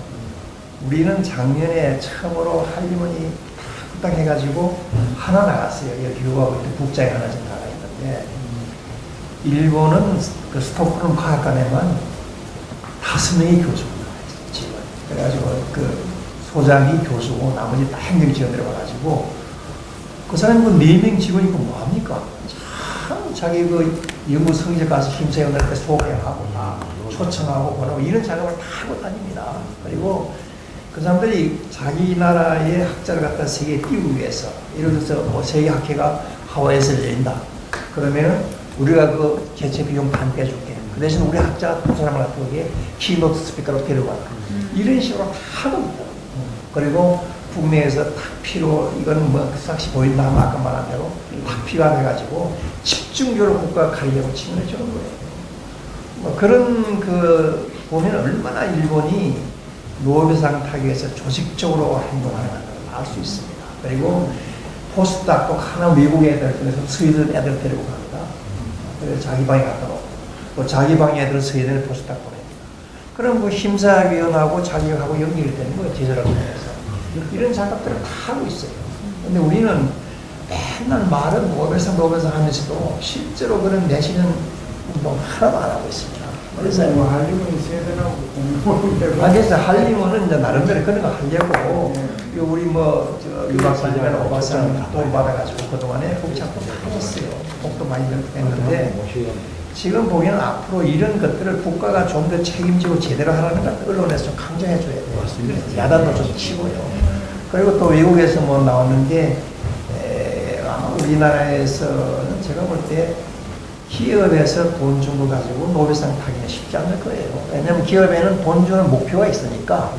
우리는 작년에 처음으로 할리문이 딱 해가지고 하나 나갔어요. 여기 교과하고 국장이 하나 좀 나가 있는데 일본은 스톡홀름 과학관에만 5명이 교수가 나와있어요. 지금. 그래가지고 소장이 교수고 나머지 다 행정직원들이 와가지고 그 사람이 4명 직원이 뭐합니까? 참 자기 연구 성적 가서 심사위원들한테 소개하고 초청하고 보내고 이런 작업을 다 하고 다닙니다. 그리고 그 사람들이 자기 나라의 학자를 갖다 세계에 띄우기 위해서 예를 들어서 뭐 세계학회가 하와이에서 열린다. 그러면 우리가 개최 비용 반 빼줄게. 그 대신 우리 학자 두 사람을 갖다 거기에 키노트 스피커로 데려와라. 이런 식으로 다 하거든요. 그리고 국내에서 딱 이거는 싹시 보인다 하면 아까 말한 대로 딱 필요해가지고 집중적으로 국가가 가려고 치는 주는 거예요. 그런 보면 얼마나 일본이 노벨상 타기 위해서 조직적으로 행동하는 걸 알 수 있습니다. 그리고 포스트닥 꼭 하나 미국 애들 중에서 스웨덴 애들 데리고 갑니다. 그래서 자기 방에 갖다 놓고 또 자기 방 애들 스웨덴에 포스트닥 보냅니다. 그럼 심사위원하고 자기하고 연결되는 거예요. 제자를 통해서. 이런 작업들을 다 하고 있어요. 근데 우리는 맨날 말은 노벨상 하면서도 실제로 그런 내시는 운동 하나도 안 하고 있습니다. 그래서 뭐 한림은 세대라고 공무원들. 그래서 한림은 이제 나름대로 그런 거 하려고 네. 우리 뭐저 유학생이나 오바상 돈 받아가지고 그동안에 복잡도 다 했어요. 복도 많이 했는데 지금 보기에는 앞으로 이런 것들을 국가가 좀 더 책임지고 제대로 하라는 걸 언론에서 좀 강조해 줘야 돼요. 맞습니다. 야단도 좀 치고요. 그리고 또 외국에서 뭐 나왔는데 우리나라에서는 제가 볼 때 기업에서 돈 준 거 가지고 노벨상 타기는 쉽지 않을 거예요. 왜냐하면 기업에는 돈 주는 목표가 있으니까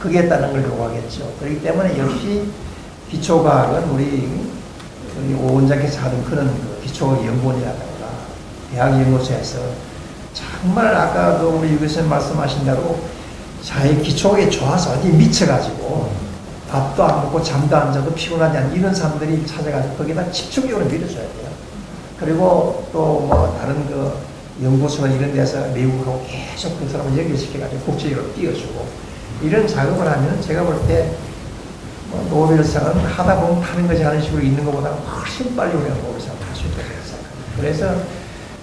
그게 따른 걸 요구하겠죠. 그렇기 때문에 역시 기초과학은 우리 오 원장께서 하던 그런 그 기초연구원이라든가 대학연구소에서 정말 아까도 우리 유 교수님 말씀하신 대로 자기 기초학이 좋아서 어디 미쳐가지고 밥도 안 먹고 잠도 안 자도 피곤하지 않은 이런 사람들이 찾아가지고 거기다 집중적으로 밀어줘야 돼요. 그리고 또 뭐 다른 그 연구소나 이런 데서 미국하고 계속 그 사람을 연결시켜가지고 국제적으로 띄워주고 이런 작업을 하면 제가 볼 때 노벨상은 하다 보면 타는 거지 하는 식으로 있는 것보다 훨씬 빨리 우리가 노벨상을 탈 수 있다고 생각합니다. 그래서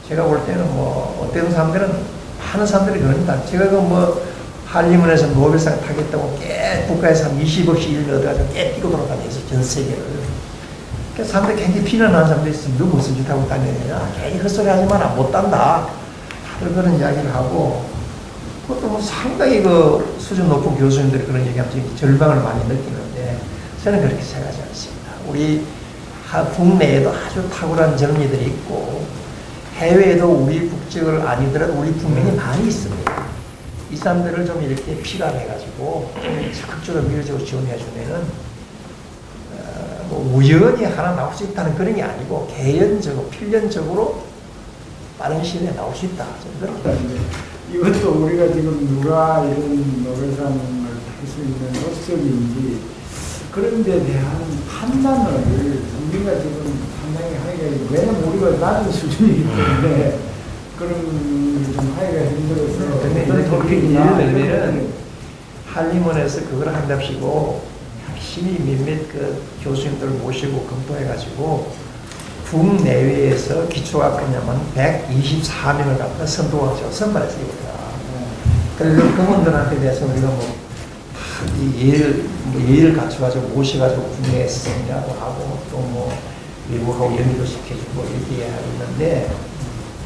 제가 볼 때는 뭐 어떤 사람들은 많은 사람들이 그런다. 제가 그 뭐 한림원에서 노벨상 타겠다고 국가에서 한 20억씩 일을 얻어가지고 뛰고 돌아다니면서 전 세계를. 그래서 사람들이 굉장히 비난하는 사람들이 있으면 누구 무슨 짓 하고 다니느냐. 괜히 헛소리 하지 마라. 못 단다. 그런 이야기를 하고 그것도 뭐 상당히 그 수준 높은 교수님들이 그런 얘기하면 절망을 많이 느끼는데 저는 그렇게 생각하지 않습니다. 우리 국내에도 아주 탁월한 젊은이들이 있고 해외에도 우리 국적을 아니더라도 우리 국민이 많이 있습니다. 이 사람들을 좀 이렇게 피감해가지고 좀 적극적으로 밀어주고 지원해주면은 뭐 우연히 하나 나올 수 있다는 그런 게 아니고 개연적으로 필연적으로 빠른 시일에 나올 수 있다. 저는 그렇게 봅니다. 이것도 우리가 지금 누가 이런 노벨상을 할 수 있는 업적인지 그런 데 대한 판단을 우리가 지금 상당히 하기가 왜냐면 우리가 낮은 수준이기 때문에 그런 좀 하기가 힘들어서 근데 이제 예를 들면 한림원에서 그걸 한답시고 열심히 몇몇 그 교수님들 모시고 검토해가지고 국내외에서 기초과학 분야만 124명을 갖다 선도하죠. 선발해서 이거다. 그래서 그분들한테 대해서 우리가 예의를 갖춰가지고 모셔가지고 국내에서 생각도 하고 또 뭐 외국하고 연기도 시켜주고 이렇게 하고 있는데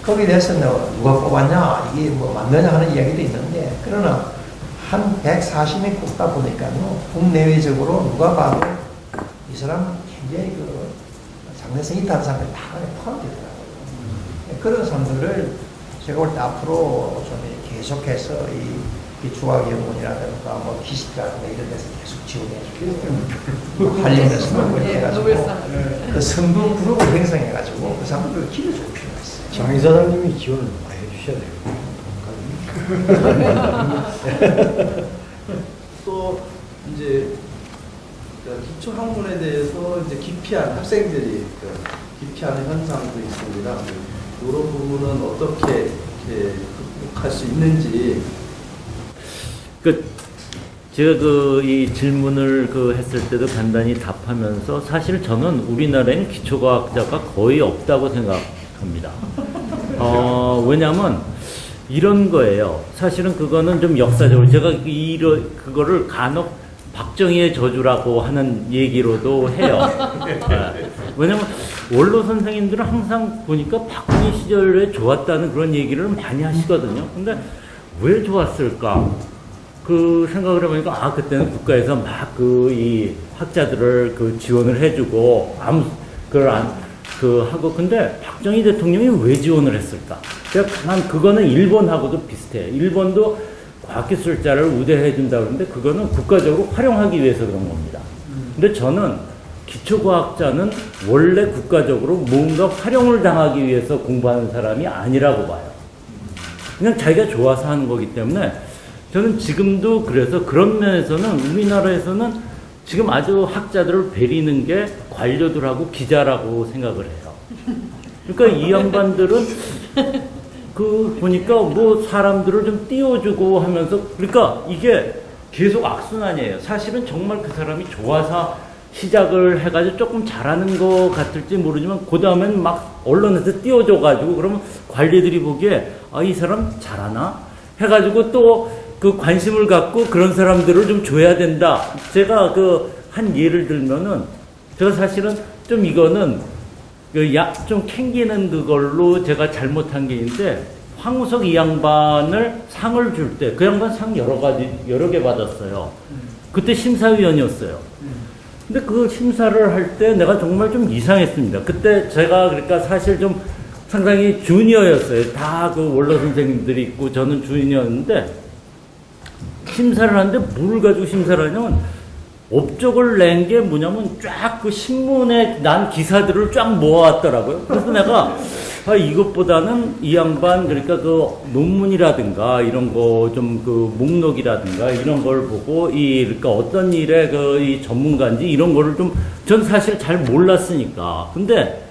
거기에 대해서 누가 뽑았냐 이게 뭐 맞느냐 하는 이야기도 있는데 그러나 한 140명 뽑다 보니까요 국내외적으로 누가 봐도 이 사람 굉장히 그 장래성이 있다는 사람들이 다 포함되더라고요. 그런 사람들을 제가 볼 때 앞으로 좀 계속해서 이 기초과학연구원이라든가 뭐 기식이라든가 이런 데서 계속 지원해주고 한림에서 이렇게 해가지고 그 성분 그룹을 형성해가지고 그 사람들을 길러줄 필요가 있어요. 장 이사장님이 지원을 많이 해주셔야 돼요. 또 이제 기초 학문에 대해서 이제 기피한 학생들이 기피하는 현상도 있습니다. 이런 부분은 어떻게 극복할 수 있는지. 제가 이 질문을 했을 때도 간단히 답하면서 사실 저는 우리나라에는 기초과학자가 거의 없다고 생각합니다. 왜냐하면 이런 거예요. 사실은 그거는 좀 역사적으로 제가 그거를 간혹 박정희의 저주라고 하는 얘기로도 해요. 왜냐면 원로 선생님들은 항상 보니까 박근혜 시절에 좋았다는 그런 얘기를 많이 하시거든요. 근데 왜 좋았을까? 그 생각을 해보니까 그때는 국가에서 막 이 학자들을 지원을 해주고 하고 근데 박정희 대통령이 왜 지원을 했을까? 난 그거는 일본하고도 비슷해요. 일본도 과학기술자를 우대해준다 그러는데 그거는 국가적으로 활용하기 위해서 그런 겁니다. 근데 저는 기초과학자는 원래 국가적으로 뭔가 활용을 당하기 위해서 공부하는 사람이 아니라고 봐요. 그냥 자기가 좋아서 하는 거기 때문에 저는 지금도 그래서 그런 면에서는 우리나라에서는 지금 아주 학자들을 베리는 게 관료들하고 기자라고 생각을 해요. 그러니까 이 양반들은 보니까 뭐 사람들을 좀 띄워주고 하면서 그러니까 이게 계속 악순환이에요. 사실은 정말 그 사람이 좋아서 시작을 해가지고 조금 잘하는 것 같을지 모르지만 그 다음엔 막 언론에서 띄워줘가지고 그러면 관리들이 보기에 아, 이 사람 잘하나? 해가지고 또 그 관심을 갖고 그런 사람들을 좀 줘야 된다. 제가 그 한 예를 들면은 제가 사실은 좀 이거는 좀 캥기는 그걸로 제가 잘못한 게 있는데 황우석 이 양반을 상을 줄 때 그 양반 상 여러 개 받았어요. 그때 심사위원이었어요. 근데 그 심사를 할 때 내가 정말 좀 이상했습니다. 그때 제가 그러니까 사실 좀 상당히 주니어였어요. 다 그 원로 선생님들이 있고 저는 주니어였는데 심사를 하는데 뭘 가지고 심사를 하냐면 업적을 낸 게 뭐냐면 쫙 그 신문에 난 기사들을 쫙 모아왔더라고요. 그래서 내가 아, 이것보다는 이 양반 그러니까 그 논문이라든가 이런 거 좀 그 목록이라든가 이런 걸 보고 그러니까 어떤 일에 그 이 전문가인지 이런 거를 좀 전 사실 잘 몰랐으니까. 근데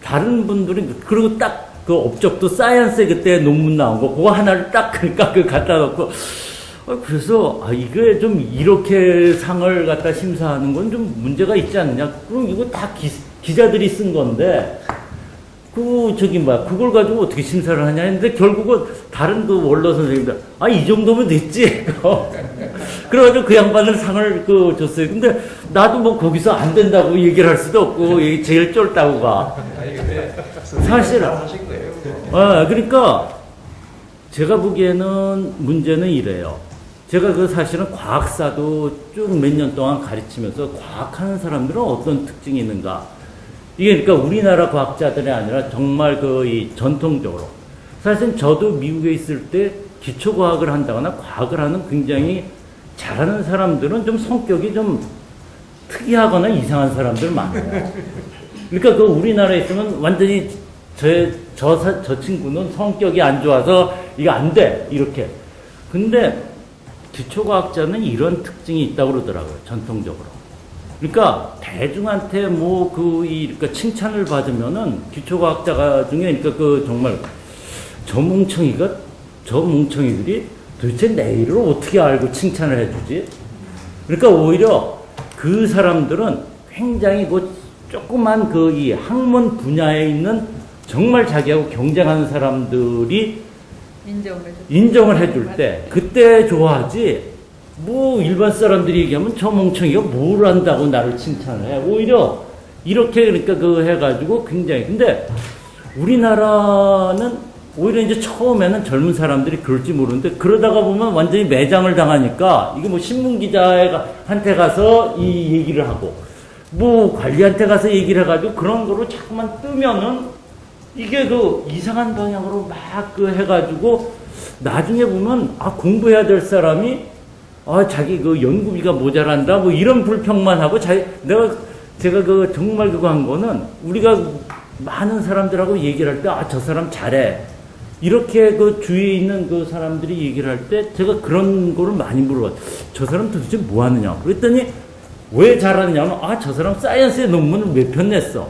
다른 분들이 그리고 딱 그 업적도 사이언스에 그때 논문 나온 거 그거 하나를 딱 그러니까 그 갖다 놓고 그래서 이게 좀 이렇게 상을 갖다 심사하는 건 좀 문제가 있지 않느냐. 그럼 이거 다 기자들이 쓴 건데 그걸 가지고 어떻게 심사를 하냐 했는데 결국은 다른 그 원로 선생님들 이 정도면 됐지. 그래가지고 그 양반은 상을 줬어요. 근데 나도 뭐 거기서 안 된다고 얘기를 할 수도 없고 제일 쫄다고 가. 사실 그러니까 제가 보기에는 문제는 이래요. 제가 사실은 과학사도 쭉 몇 년 동안 가르치면서 과학하는 사람들은 어떤 특징이 있는가. 이게 그러니까 우리나라 과학자들이 아니라 정말 이 전통적으로. 사실 저도 미국에 있을 때 기초과학을 한다거나 과학을 하는 굉장히 잘하는 사람들은 좀 성격이 좀 특이하거나 이상한 사람들 많아요. 그러니까 우리나라에 있으면 완전히 저 친구는 성격이 안 좋아서 이거 안 돼. 이렇게. 근데 기초과학자는 이런 특징이 있다고 그러더라고요. 전통적으로. 그러니까 대중한테 그러니까 칭찬을 받으면은 기초과학자가 중에 그러니까 정말 저 멍청이들이 도대체 내 일을 어떻게 알고 칭찬을 해주지? 그러니까 오히려 그 사람들은 굉장히 조그만 이 학문 분야에 있는 정말 자기하고 경쟁하는 사람들이 인정을 해줄 때 그때 좋아하지. 일반 사람들이 얘기하면 저 멍청이가 뭘 안다고 나를 칭찬을 해. 오히려 이렇게 그러니까 해가지고 굉장히. 근데 우리나라는 오히려 이제 처음에는 젊은 사람들이 그럴지 모르는데 그러다가 보면 완전히 매장을 당하니까 이게 신문기자한테 가서 이 얘기를 하고 관리한테 가서 얘기를 해가지고 그런 거로 자꾸만 뜨면은 이게 이상한 방향으로 막 해가지고 나중에 보면 공부해야 될 사람이 자기 연구비가 모자란다 이런 불평만 하고 제가 정말 한 거는 우리가 많은 사람들하고 얘기를 할 때 저 사람 잘해 이렇게 주위에 있는 사람들이 얘기를 할 때 제가 그런 거를 많이 물어봐요. 저 사람 도대체 뭐 하느냐 그랬더니 왜 잘하느냐면 저 사람 사이언스의 논문을 몇 편 냈어.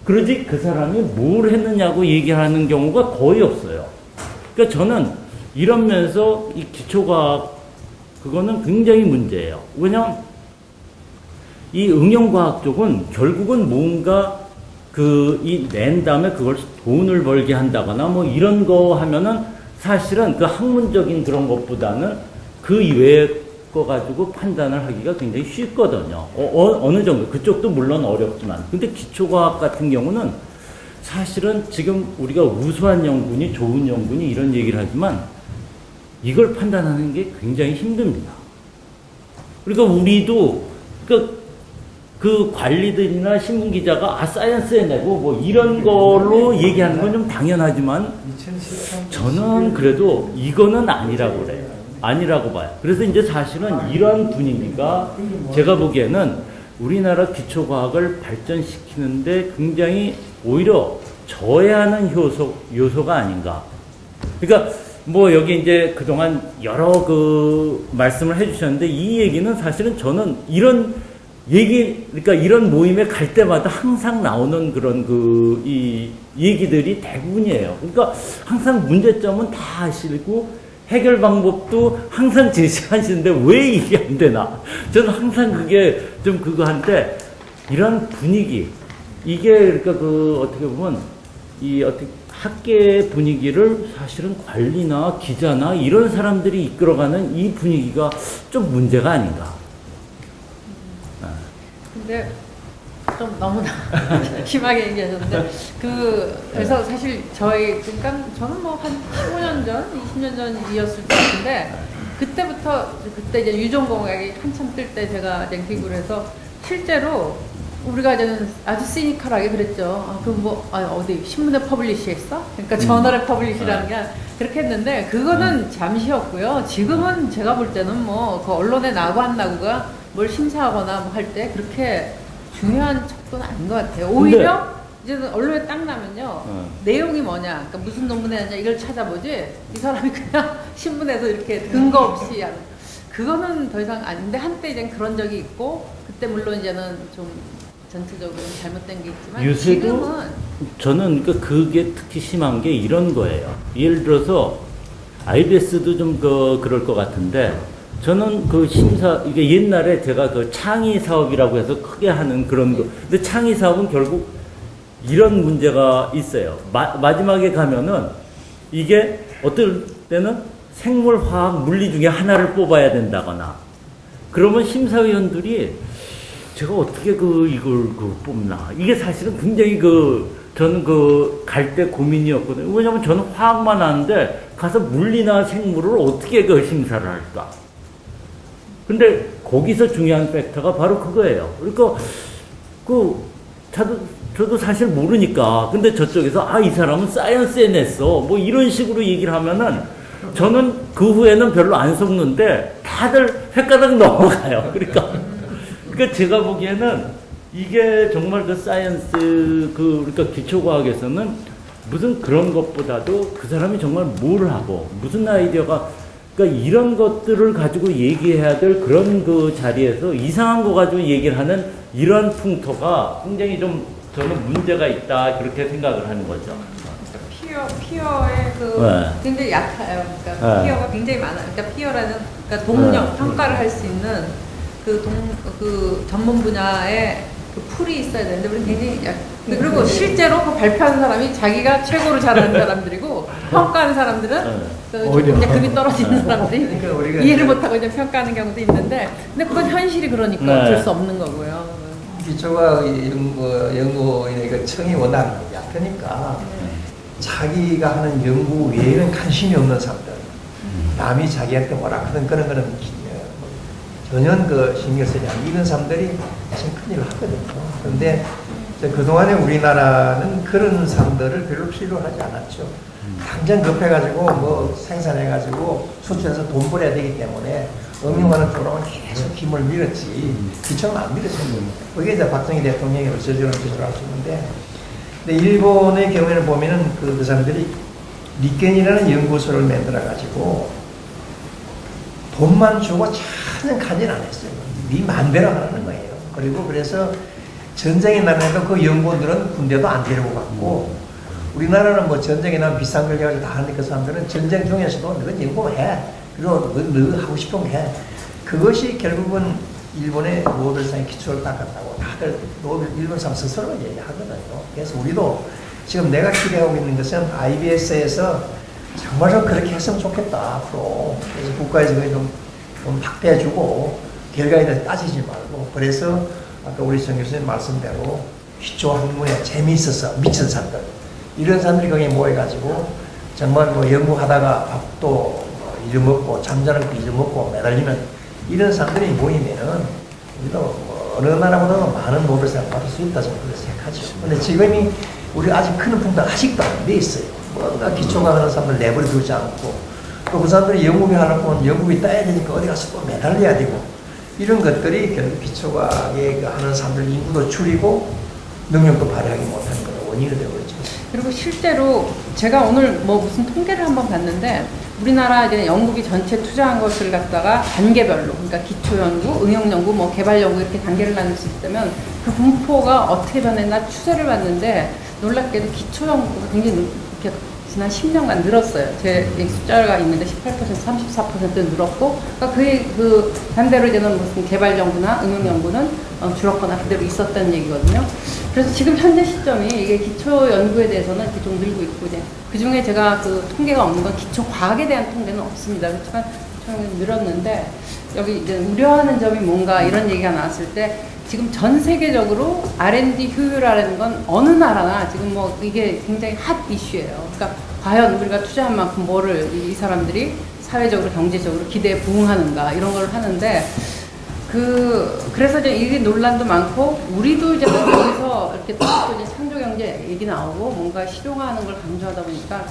그러지 그 사람이 뭘 했느냐고 얘기하는 경우가 거의 없어요. 그러니까 저는 이러면서 이 기초과학 그거는 굉장히 문제예요. 왜냐하면 이 응용과학 쪽은 결국은 뭔가 낸 다음에 그걸 돈을 벌게 한다거나 이런 거 하면은 사실은 학문적인 그런 것보다는 그 이외의 거 가지고 판단을 하기가 굉장히 쉽거든요. 어느 정도. 그쪽도 물론 어렵지만. 근데 기초과학 같은 경우는 사실은 지금 우리가 우수한 연구니 좋은 연구니 이런 얘기를 하지만 이걸 판단하는 게 굉장히 힘듭니다. 그러니까 우리도 그 관리들이나 신문기자가 사이언스에 내고 이런 걸로 얘기하는 건 좀 당연하지만 저는 그래도 이거는 아니라고 그래요. 아니라고 봐요. 그래서 이제 사실은 이런 분위기가 제가 보기에는 우리나라 기초과학을 발전시키는데 굉장히 오히려 저해하는 요소가 아닌가. 그러니까 여기 이제 그동안 여러 말씀을 해주셨는데 이 얘기는 사실은 저는 이런 그러니까 이런 모임에 갈 때마다 항상 나오는 그런 이 얘기들이 대부분이에요. 그러니까 항상 문제점은 다 아시고 해결 방법도 항상 제시하시는데 왜 이게 안 되나? 저는 항상 그게 좀 그거 한데 이런 분위기 이게 그러니까 그 어떻게 보면 이 어떻게 학계의 분위기를 사실은 관리나 기자나 이런 사람들이 이끌어가는 이 분위기가 좀 문제가 아닌가. 근데 좀 너무나 심하게 얘기하셨는데 그래서 사실 그러니까 저는 뭐 한 15년 전, 20년 전이었을 것 같은데 그때 이제 유전공학이 한참 뜰 때 제가 이제 기구를 해서 실제로 우리가 이제는 아주 시니컬하게 그랬죠. 어디 신문에 퍼블리시했어? 그러니까 저널에 퍼블리시라는 게 그렇게 했는데 그거는 잠시였고요. 지금은 제가 볼 때는 뭐 그 언론에 나고 안 나고가 뭘 심사하거나 뭐 할 때 그렇게 중요한 척도는 아닌 것 같아요. 오히려 이제는 언론에 딱 나면요. 내용이 뭐냐, 그러니까 무슨 논문에 하냐 이걸 찾아보지 이 사람이 그냥 신문에서 이렇게 근거 없이 하는 그거는 더 이상 아닌데 한때 이제 그런 적이 있고 그때 물론 이제는 좀 전체적으로 잘못된 게 있지만 요새도 지금은 저는 그게 특히 심한 게 이런 거예요. 예를 들어서 IBS도 좀 그럴 것 같은데 저는 그 심사 이게 옛날에 제가 그 창의 사업이라고 해서 크게 하는 그런 거. 근데 창의 사업은 결국 이런 문제가 있어요. 마지막에 가면은 이게 어떨 때는 생물, 화학, 물리 중에 하나를 뽑아야 된다거나 그러면 심사위원들이 제가 어떻게 이걸 뽑나. 이게 사실은 굉장히 저는 갈 때 고민이었거든요. 왜냐면 저는 화학만 하는데 가서 물리나 생물을 어떻게 심사를 할까. 근데 거기서 중요한 팩터가 바로 그거예요. 그러니까 저도 사실 모르니까. 근데 저쪽에서 이 사람은 사이언스에 냈어. 뭐 이런 식으로 얘기를 하면은 저는 그 후에는 별로 안 속는데 다들 헷가닥 넘어가요. 그러니까 제가 보기에는 이게 정말 그 사이언스 그러니까 기초과학에서는 무슨 그런 것보다도 그 사람이 정말 뭘 하고 무슨 아이디어가 그러니까 이런 것들을 가지고 얘기해야 될 그런 그 자리에서 이상한 거 가지고 얘기를 하는 이런 풍토가 굉장히 좀 저는 문제가 있다 그렇게 생각을 하는 거죠. 피어의 굉장히 약해요. 그러니까 피어가 굉장히 많아요. 그러니까 피어라는 그러니까 동력 평가를 할 수 있는 그 전문 분야의 그 풀이 있어야 되는데 우리는 굉장히 그리고 실제로 그 발표하는 사람이 자기가 최고로 잘하는 사람들이고 평가하는 사람들은 이제 급이 떨어지는 사람들이 이해를 못하고 이제 평가하는 경우도 있는데 근데 그건 현실이 그러니까 어쩔 수 없는 거고요. 기초과학 연구인의 청이 워낙 약하니까 자기가 하는 연구 외에는 관심이 없는 사람들 남이 자기한테 뭐라 하든 그런 거는 전혀 신경 쓰지 않는 이런 사람들이 지금 큰일 하거든요. 그런데 그동안에 우리나라는 그런 사람들을 별로 필요로 하지 않았죠. 당장 급해가지고 뭐 생산해가지고 수출해서 돈 벌어야 되기 때문에 응용하는 쪽으로는 계속 힘을 밀었지 기초는 안 밀었어요. 그게 이제 박정희 대통령이 저절로 할 수 있는데 근데 일본의 경우에는 보면은 그 사람들이 리켄이라는 연구소를 만들어가지고 돈만 주고 전혀 가진 안 했어요. 네 마음대로 하는 거예요. 그리고 그래서 전쟁에 나면서 그 연구원들은 군대도 안 데리고 갔고 우리나라는 뭐 전쟁에 나면 비싼 걸 가지고 다 하는데 그 사람들은 전쟁 중에서도 너 연구해. 그리고 너 하고 싶은 거 해. 그것이 결국은 일본의 노벨상의 기초를 닦았다고 다들 일본 사람 스스로 얘기하거든요. 그래서 우리도 지금 내가 기대하고 있는 것은 IBS에서 정말 좀 그렇게 했으면 좋겠다 앞으로. 그래서 국가에서 좀 확대해주고 결과에 대해서 따지지 말고 그래서 아까 우리 정 교수님 말씀대로 기초 학문에 재미있어서 미친 사람들 이런 사람들이 거기에 모여가지고 정말 뭐 연구하다가 밥도 잊어먹고 잠자는 거 잊어먹고 매달리면 이런 사람들이 모이면은 우리도 뭐 어느 나라보다도 많은 노벨상을 받을 수 있다 저는 그렇게 생각하죠. 근데 지금이 우리 아직 큰 풍토가 아직도 안 돼 있어요. 뭔가 기초가 하는 사람들 내버려 두지 않고 또 그 사람들이 영국에 하려고 영국이 따야 되니까 어디 가서 또 매달려야 되고 이런 것들이 결국 기초과학에 하는 사람들 인구도 줄이고 능력도 발휘하기 못하는 건 원인이 되고 있죠. 그리고 실제로 제가 오늘 뭐 무슨 통계를 한번 봤는데 우리나라 이제 연구비 전체 투자한 것을 갖다가 단계별로 그러니까 기초 연구, 응용 연구, 뭐 개발 연구 이렇게 단계를 나눌 수 있다면 그 분포가 어떻게 변했나 추세를 봤는데 놀랍게도 기초 연구가 굉장히 이렇게 지난 10년간 늘었어요. 제 숫자가 있는데 18%, 34% 늘었고, 그러니까 그 반대로 이제는 무슨 개발 연구나 응용 연구는 줄었거나 그대로 있었다는 얘기거든요. 그래서 지금 현재 시점이 이게 기초 연구에 대해서는 이렇게 좀 늘고 있고, 이제 그 중에 제가 그 통계가 없는 건 기초 과학에 대한 통계는 없습니다. 그렇지만 늘었는데, 여기 이제 우려하는 점이 뭔가 이런 얘기가 나왔을 때, 지금 전 세계적으로 R&D 효율화라는 건 어느 나라나 지금 뭐 이게 굉장히 핫 이슈예요. 그러니까 과연 우리가 투자한 만큼 뭐를 이 사람들이 사회적으로 경제적으로 기대에 부응하는가 이런 걸 하는데, 그래서 이제 이게 논란도 많고, 우리도 이제 여기서 이렇게 또 이제 창조 경제 얘기 나오고 뭔가 실용화하는 걸 강조하다 보니까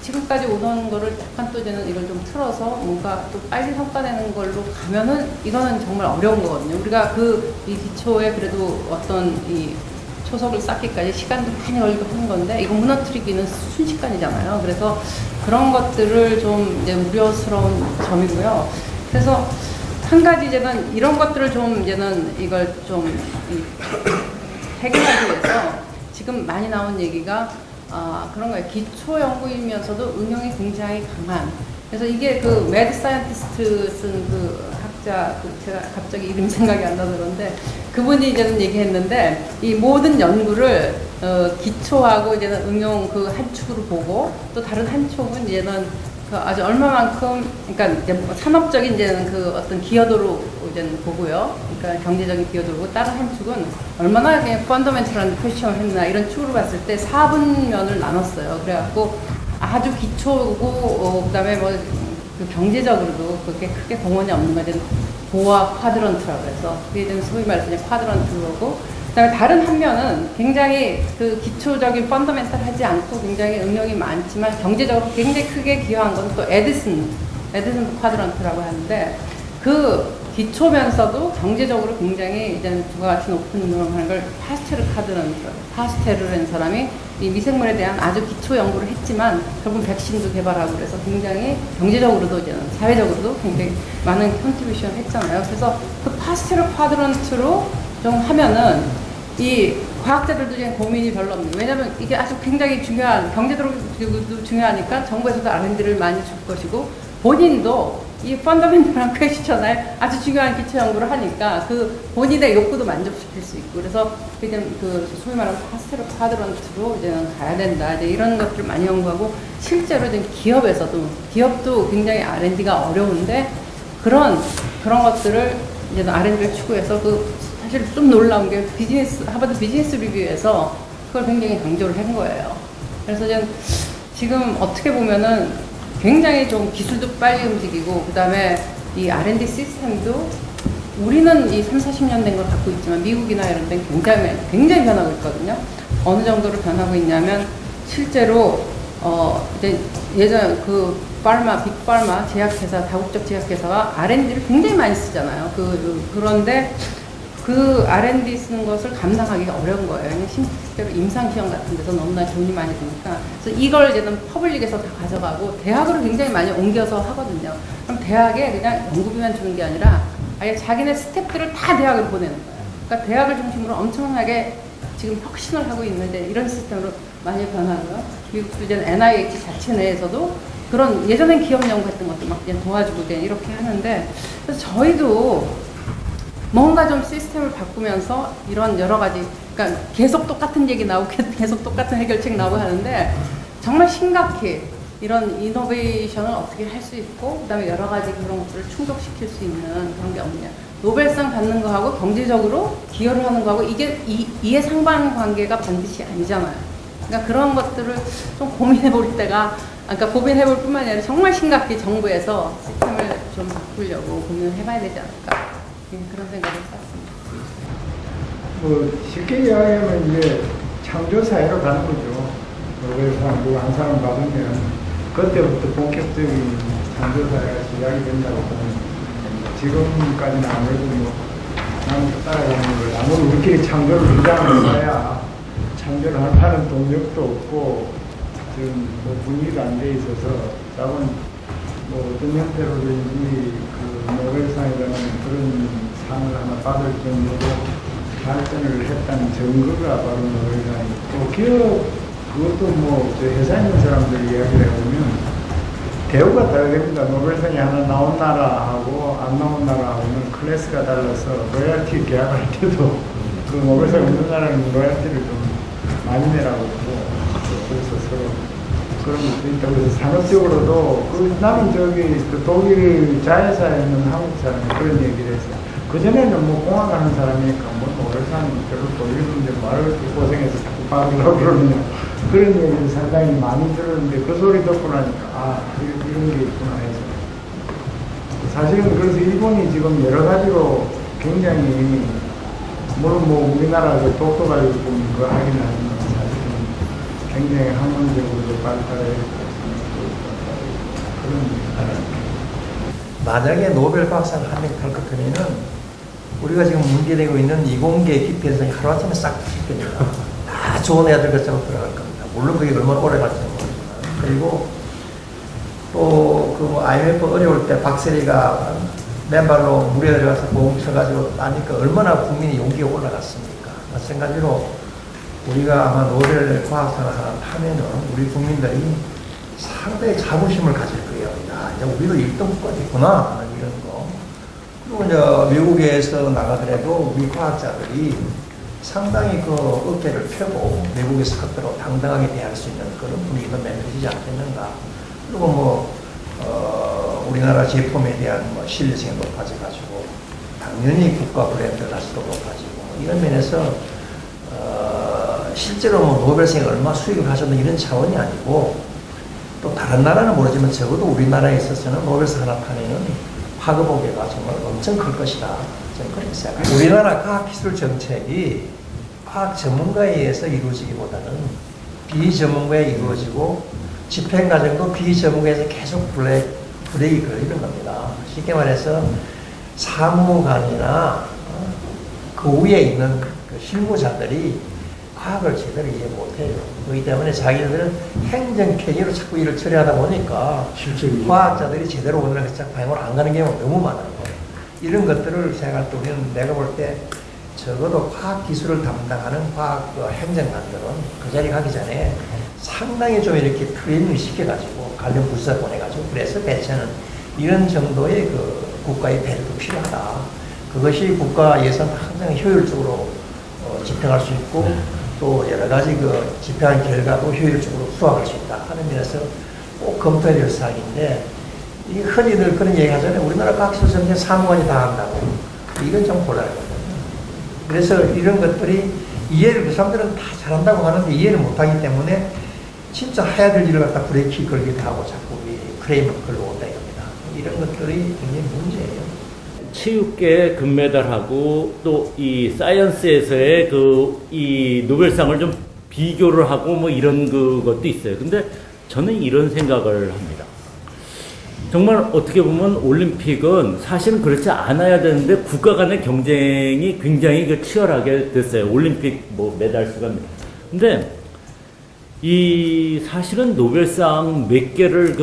지금까지 오던 거를 약간 또 이제는 이걸 좀 틀어서 뭔가 또 빨리 성과 내는 걸로 가면은 이거는 정말 어려운 거거든요. 우리가 이 기초에 그래도 어떤 이 초석을 쌓기까지 시간도 많이 걸리고 하는 건데, 이거 무너뜨리기는 순식간이잖아요. 그래서 그런 것들을 좀 이제 우려스러운 점이고요. 그래서 한 가지 이제는 이런 것들을 좀 이제는 이걸 좀 해결하기 위해서 지금 많이 나온 얘기가 그런 거예요. 기초 연구이면서도 응용이 굉장히 강한. 그래서 이게 그 매드 사이언티스트 쓴 그 학자, 제가 갑자기 이름 생각이 안 나서 그런데, 그분이 이제는 얘기했는데, 이 모든 연구를 기초하고 이제는 응용 그 한 축으로 보고, 또 다른 한 축은 이제는 그 아주 얼마만큼, 그러니까 이제 산업적인 이제는 그 어떤 기여도로 이제는 보고요. 그러니까 경제적인 기여도로 보고, 다른 한 축은 얼마나 그냥 펀더멘털한 퀘스천을 했나 이런 축으로 봤을 때 4분면을 나눴어요. 그래갖고 아주 기초고, 그다음에 뭐 그 경제적으로도 그렇게 크게 공헌이 없는 거는 보아 쿼드런트라고 해서, 그게 이제 소위 말해서 이제 쿼드런트고, 그다음에 다른 한 면은 굉장히 그 기초적인 펀더멘탈하지 않고 굉장히 응용이 많지만 경제적으로 굉장히 크게 기여한 건 또 에디슨 쿼드런트라고 하는데, 그 기초면서도 경제적으로 굉장히 이제 그와 같이 높은 응용을 하는 걸 파스테르라는 사람이 이 미생물에 대한 아주 기초 연구를 했지만 결국 백신도 개발하고 그래서 굉장히 경제적으로도 이제 사회적으로도 굉장히 많은 컨트리뷰션을 했잖아요. 그래서 그 파스테르 쿼드런트로 좀 하면은 이 과학자들도 지금 고민이 별로 없는, 왜냐면 이게 아주 굉장히 중요한, 경제적으로 중요하니까 정부에서도 R&D를 많이 줄 것이고, 본인도 이 펀더멘털한 퀘스천을 아주 중요한 기초 연구를 하니까 그 본인의 욕구도 만족시킬 수 있고, 그래서 그냥 그 소위 말하는 파스테르 쿼드런트로 이제는 가야 된다, 이제 이런 것들을 많이 연구하고, 실제로 이제 기업도 굉장히 R&D가 어려운데 그런 것들을 이제 R&D를 추구해서 사실 좀 놀라운 게 하버드 비즈니스 리뷰에서 그걸 굉장히 강조를 한 거예요. 그래서 지금 어떻게 보면은 굉장히 좀 기술도 빨리 움직이고, 그 다음에 이 R&D 시스템도 우리는 이 30-40년 된 걸 갖고 있지만 미국이나 이런 데는 굉장히 변하고 있거든요. 어느 정도로 변하고 있냐면, 실제로 이제 예전 그 빅파르마 제약회사, 다국적 제약회사가 R&D를 굉장히 많이 쓰잖아요. 그런데 그 R&D 쓰는 것을 감당하기가 어려운 거예요. 실제로 임상시험 같은 데서 너무나 돈이 많이 드니까. 그래서 이걸 이제는 퍼블릭에서 다 가져가고 대학으로 굉장히 많이 옮겨서 하거든요. 그럼 대학에 그냥 연구비만 주는 게 아니라 아예 자기네 스태프들을 다 대학을 보내는 거예요. 그러니까 대학을 중심으로 엄청나게 지금 혁신을 하고 있는데 이런 시스템으로 많이 변하고요. 미국도 이제 NIH 자체 내에서도 그런 예전엔 기업 연구했던 것도 막 그냥 도와주고 이렇게 하는데, 그래서 저희도 뭔가 좀 시스템을 바꾸면서 이런 여러 가지, 그러니까 계속 똑같은 얘기 나오고 계속 똑같은 해결책 나오고 하는데, 정말 심각히 이런 이노베이션을 어떻게 할 수 있고, 그 다음에 여러 가지 그런 것들을 충족시킬 수 있는 그런 게 없냐. 노벨상 받는 거하고 경제적으로 기여를 하는 거하고 이게 이해 상반관계가 반드시 아니잖아요. 그러니까 그런 것들을 좀 고민해 볼 때가, 그러니까 고민해 볼 뿐만 아니라 정말 심각히 정부에서 시스템을 좀 바꾸려고 고민을 해봐야 되지 않을까. 그런 생각을 했습니다. 쉽게 이야기하면 이제 창조 사회로 가는 거죠. 노벨상 한 사람 받으면 그때부터 본격적인 창조 사회가 시작이 된다고 보면, 지금까지는 아무래도 나는 따라가는 걸, 아무리 우리끼리 창조를 주장을 해야 창조를 하는 동력도 없고 지금 분위기가 안 돼 있어서 자본 어떤 형태로든지 그 노벨상이라는 그런 상을 하나 받을 정도로 발전을 했다는 증거가 바로 노벨상이고, 또 그것도 뭐, 저 회사에 있는 사람들 이야기를 해보면, 대우가 다르답니다. 노벨상이 하나 나온 나라하고 안 나온 나라하고는 클래스가 달라서 로열티 계약할 때도 그 노벨상 없는 나라는 로열티를 좀 많이 내라고 그러고, 그래서 서로 그런 것도 있다고 해서 산업적으로도 나는 저기 그 독일 자회사에 있는 한국 사람이 그런 얘기를 했어요. 그전에는 뭐 공학 하는 사람이니까 뭐 노벨상 별로 돌리는데 말을 고생해서 자꾸 받으려고 그러느냐 그런 얘기를 상당히 많이 들었는데 그 소리 듣고 나니까 아 이런 게 있구나 해서 사실은 그래서 일본이 지금 여러 가지로 굉장히 물론 뭐 우리나라 그 독도 가지고 좀 그거 하긴 하지만 사실은 굉장히 학문적으로도 발달해 그런 만약에 노벨 과학상을 한 명 탈 것 같으면은 우리가 지금 문제되고 있는 이공계 기피해서 하루아침에 싹 바뀔 겁니다. 다 좋은 애들 것처럼 들어갈 겁니다. 물론 그게 얼마나 오래 갈지는 모르지만. 그리고 또 그 IMF 어려울 때 박세리가 맨발로 물에 들어가서 보험 쳐가지고 따니까 얼마나 국민의 용기가 올라갔습니까. 마찬가지로 우리가 아마 노벨 과학상을 하나 타면은 우리 국민들이 상당히 자부심을 가질 거예요. 야, 이제 우리도 1등까지 있구나. 이런 거. 그리고 이제 미국에서 나가더라도 우리 과학자들이 상당히 그 어깨를 펴고 외국의 사업들로 당당하게 대할 수 있는 그런 분위기가 만들어지지 않겠는가. 그리고 뭐, 우리나라 제품에 대한 뭐 신뢰성이 높아져가지고 당연히 국가 브랜드 가치도 높아지고 이런 면에서 실제로 뭐 노벨상이 얼마 수익을 하셨는 이런 차원이 아니고 또 다른 나라는 모르지만 적어도 우리나라에 있어서는 노벨상 하나 타면은 파급폭가 정말 엄청 클 것이다. 저는 그렇게 생각합니다. 우리나라 과학기술 정책이 과학 전문가에 의해서 이루어지기보다는 비전문가에 이루어지고 집행 과정도 비전문가에서 계속 브레이크 걸리는 겁니다. 쉽게 말해서 사무관이나 그 위에 있는 그 실무자들이 과학을 제대로 이해 못해요. 그렇기 때문에 자기들은 행정체계로 자꾸 일을 처리하다 보니까 과학자들이 제대로 오늘 방향으로 안 가는 경우가 너무 많아요. 이런 것들을 생각할 때 우리는 내가 볼 때 적어도 과학기술을 담당하는 과학 행정관들은 그 자리에 가기 전에 상당히 좀 이렇게 트레이닝을 시켜가지고 관련 부서 보내가지고 그래서 배치하는 이런 정도의 그 국가의 배려도 필요하다. 그것이 국가 예산 항상 효율적으로 집행할 수 있고 또 여러 가지 그 집행한 결과도 효율적으로 수확할 수 있다 하는 면에서 꼭 검토해야 될 사항인데 이 흔히들 그런 얘기 하잖아요. 우리나라 과학기술 정책 사무관이 다 한다고. 이건 좀 곤란하거든요. 그래서 이런 것들이 이해를 그 사람들은 다 잘한다고 하는데 이해를 못하기 때문에 진짜 해야 될 일을 갖다 브레이크 걸기도 하고 자꾸 프레임을 걸러온다 이겁니다. 이런 것들이 굉장히 문제예요. 체육계 금메달하고 또 이 사이언스에서의 그 이 노벨상을 좀 비교를 하고 뭐 이런 것도 있어요. 근데 저는 이런 생각을 합니다. 정말 어떻게 보면 올림픽은 사실은 그렇지 않아야 되는데 국가 간의 경쟁이 굉장히 치열하게 됐어요. 올림픽 뭐 메달 수가. 근데 이 사실은 노벨상 몇 개를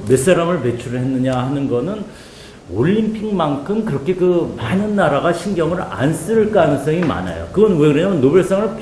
몇 사람을 배출을 했느냐 하는 거는 올림픽만큼 그렇게 그 많은 나라가 신경을 안 쓸 가능성이 많아요. 그건 왜 그러냐면 노벨상을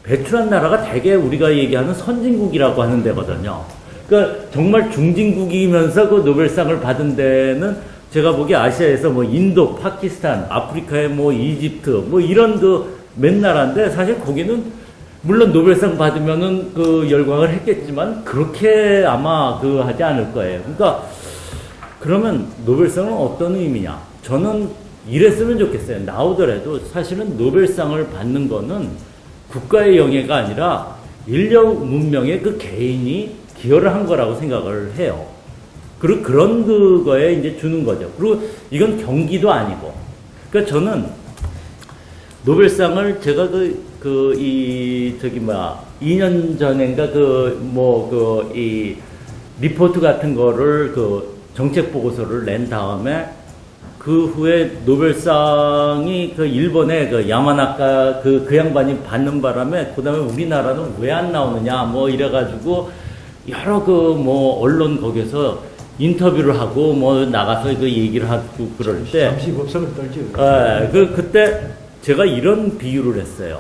배출한 나라가 대개 우리가 얘기하는 선진국이라고 하는 데거든요. 그러니까 정말 중진국이면서 그 노벨상을 받은 데는 제가 보기에 아시아에서 뭐 인도, 파키스탄, 아프리카의 뭐 이집트 뭐 이런 그 몇 나라인데 사실 거기는 물론 노벨상 받으면은 그 열광을 했겠지만 그렇게 아마 하지 않을 거예요. 그러니까 그러면 노벨상은 어떤 의미냐? 저는 이랬으면 좋겠어요. 나오더라도 사실은 노벨상을 받는 거는 국가의 영예가 아니라 인류 문명의 그 개인이 기여를 한 거라고 생각을 해요. 그리고 그런 그거에 이제 주는 거죠. 그리고 이건 경기도 아니고. 그러니까 저는 노벨상을 제가 2년 전인가 이 리포트 같은 거를 정책 보고서를 낸 다음에 그 후에 노벨상이 일본의 야마나카 그 양반이 받는 바람에 그 다음에 우리나라는 왜 안 나오느냐 뭐 이래가지고 여러 언론 거기서 인터뷰를 하고 나가서 얘기를 하고 그럴 때 잠시 법석을 떨죠. 그때 제가 이런 비유를 했어요.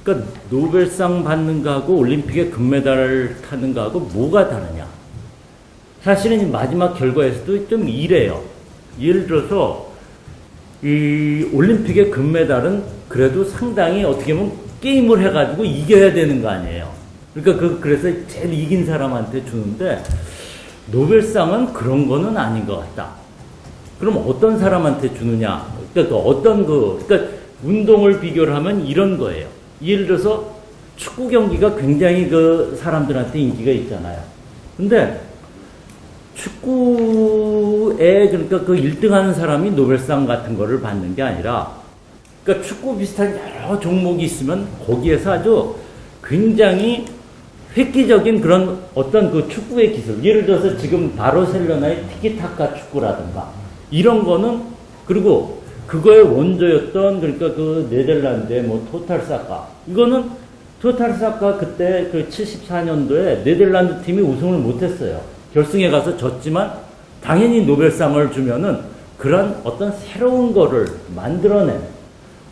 그러니까 노벨상 받는 거하고 올림픽에 금메달을 타는 거하고 뭐가 다르냐. 사실은 이 마지막 결과에서도 좀 이래요. 예를 들어서 이 올림픽의 금메달은 그래도 상당히 어떻게 보면 게임을 해가지고 이겨야 되는 거 아니에요. 그러니까 그래서 제일 이긴 사람한테 주는데 노벨상은 그런 거는 아닌 것 같다. 그럼 어떤 사람한테 주느냐? 그러니까 그러니까 운동을 비교를 하면 이런 거예요. 예를 들어서 축구 경기가 굉장히 그 사람들한테 인기가 있잖아요. 근데 축구에 그러니까 그 1등 하는 사람이 노벨상 같은 거를 받는 게 아니라 그러니까 축구 비슷한 여러 종목이 있으면 거기에서 아주 굉장히 획기적인 그런 어떤 그 축구의 기술, 예를 들어서 지금 바르셀로나의 티키타카 축구라든가 이런 거는, 그리고 그거의 원조였던 그러니까 그 네덜란드의 뭐 토탈사카, 이거는 토탈사카 그때 그 74년도에 네덜란드 팀이 우승을 못했어요. 결승에 가서 졌지만 당연히 노벨상을 주면은 그런 어떤 새로운 거를 만들어낸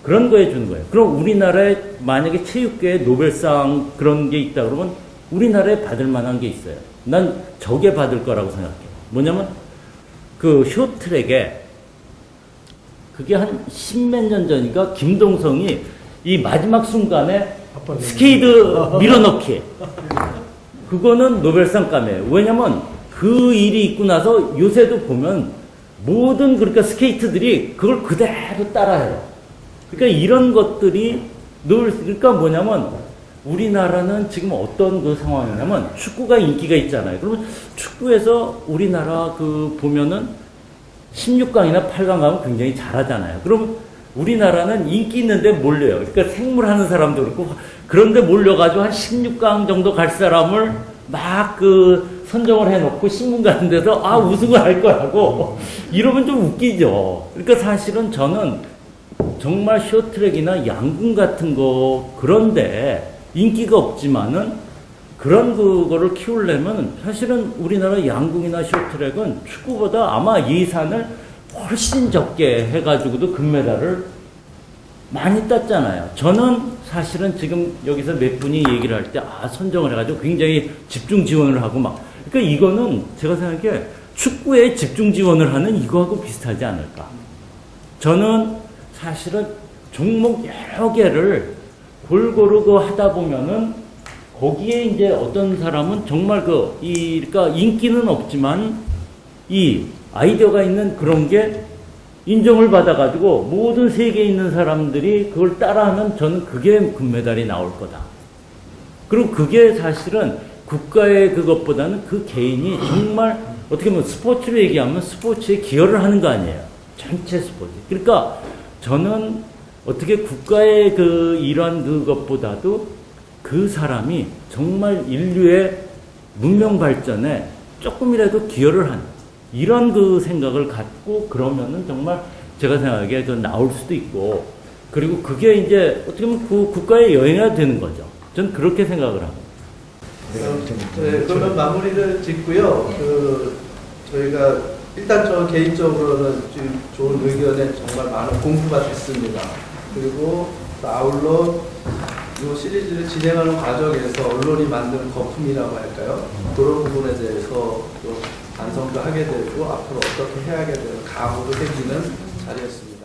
그런 거에 주는 거예요. 그럼 우리나라에 만약에 체육계에 노벨상 그런 게 있다 그러면 우리나라에 받을 만한 게 있어요. 난 저게 받을 거라고 생각해요. 뭐냐면 그 쇼트랙에 그게 한 10몇 년 전이니까 김동성이 이 마지막 순간에 스케이트 밀어넣기, 그거는 노벨상감이에요. 왜냐면 그 일이 있고 나서 요새도 보면 모든 그러니까 스케이트들이 그걸 그대로 따라해요. 그러니까 이런 것들이 그러니까 뭐냐면 우리나라는 지금 어떤 그 상황이냐면 축구가 인기가 있잖아요. 그러면 축구에서 우리나라 그 보면은 16강이나 8강 가면 굉장히 잘하잖아요. 그럼 우리나라는 인기 있는데 몰려요. 그러니까 생물하는 사람도 그렇고, 그런데 몰려가지고 한 16강 정도 갈 사람을 막 그 선정을 해놓고 신문 같은 데서 우승을 할 거라고 이러면 좀 웃기죠. 그러니까 사실은 저는 정말 쇼트랙이나 양궁 같은 거 그런데 인기가 없지만은 그런 그거를 키우려면 사실은 우리나라 양궁이나 쇼트랙은 축구보다 아마 예산을 훨씬 적게 해가지고도 금메달을 많이 땄잖아요. 저는 사실은 지금 여기서 몇 분이 얘기를 할 때 선정을 해가지고 굉장히 집중 지원을 하고 막, 그러니까 이거는 제가 생각해 축구에 집중 지원을 하는 이거하고 비슷하지 않을까. 저는 사실은 종목 여러 개를 골고루 그 하다 보면은 거기에 이제 어떤 사람은 정말 그러니까 인기는 없지만 이 아이디어가 있는 그런 게 인정을 받아가지고 모든 세계에 있는 사람들이 그걸 따라하면 저는 그게 금메달이 나올 거다. 그리고 그게 사실은 국가의 그것보다는 그 개인이 정말 어떻게 보면 스포츠로 얘기하면 스포츠에 기여를 하는 거 아니에요. 전체 스포츠. 그러니까 저는 어떻게 국가의 그 이러한 그것보다도 그 사람이 정말 인류의 문명 발전에 조금이라도 기여를 한 이런 그 생각을 갖고 그러면은 정말 제가 생각하기에 그 나올 수도 있고, 그리고 그게 이제 어떻게 보면 그 국가의 여행이 되는 거죠. 전 그렇게 생각을 하고. 네, 그러면 마무리를 짓고요. 저희가 일단 저 개인적으로는 지금 좋은 의견에 정말 많은 공부가 됐습니다. 그리고 아울러 이 시리즈를 진행하는 과정에서 언론이 만든 거품이라고 할까요? 그런 부분에 대해서 또 반성도 하게 되고 앞으로 어떻게 해야 되는 각오도 생기는 자리였습니다.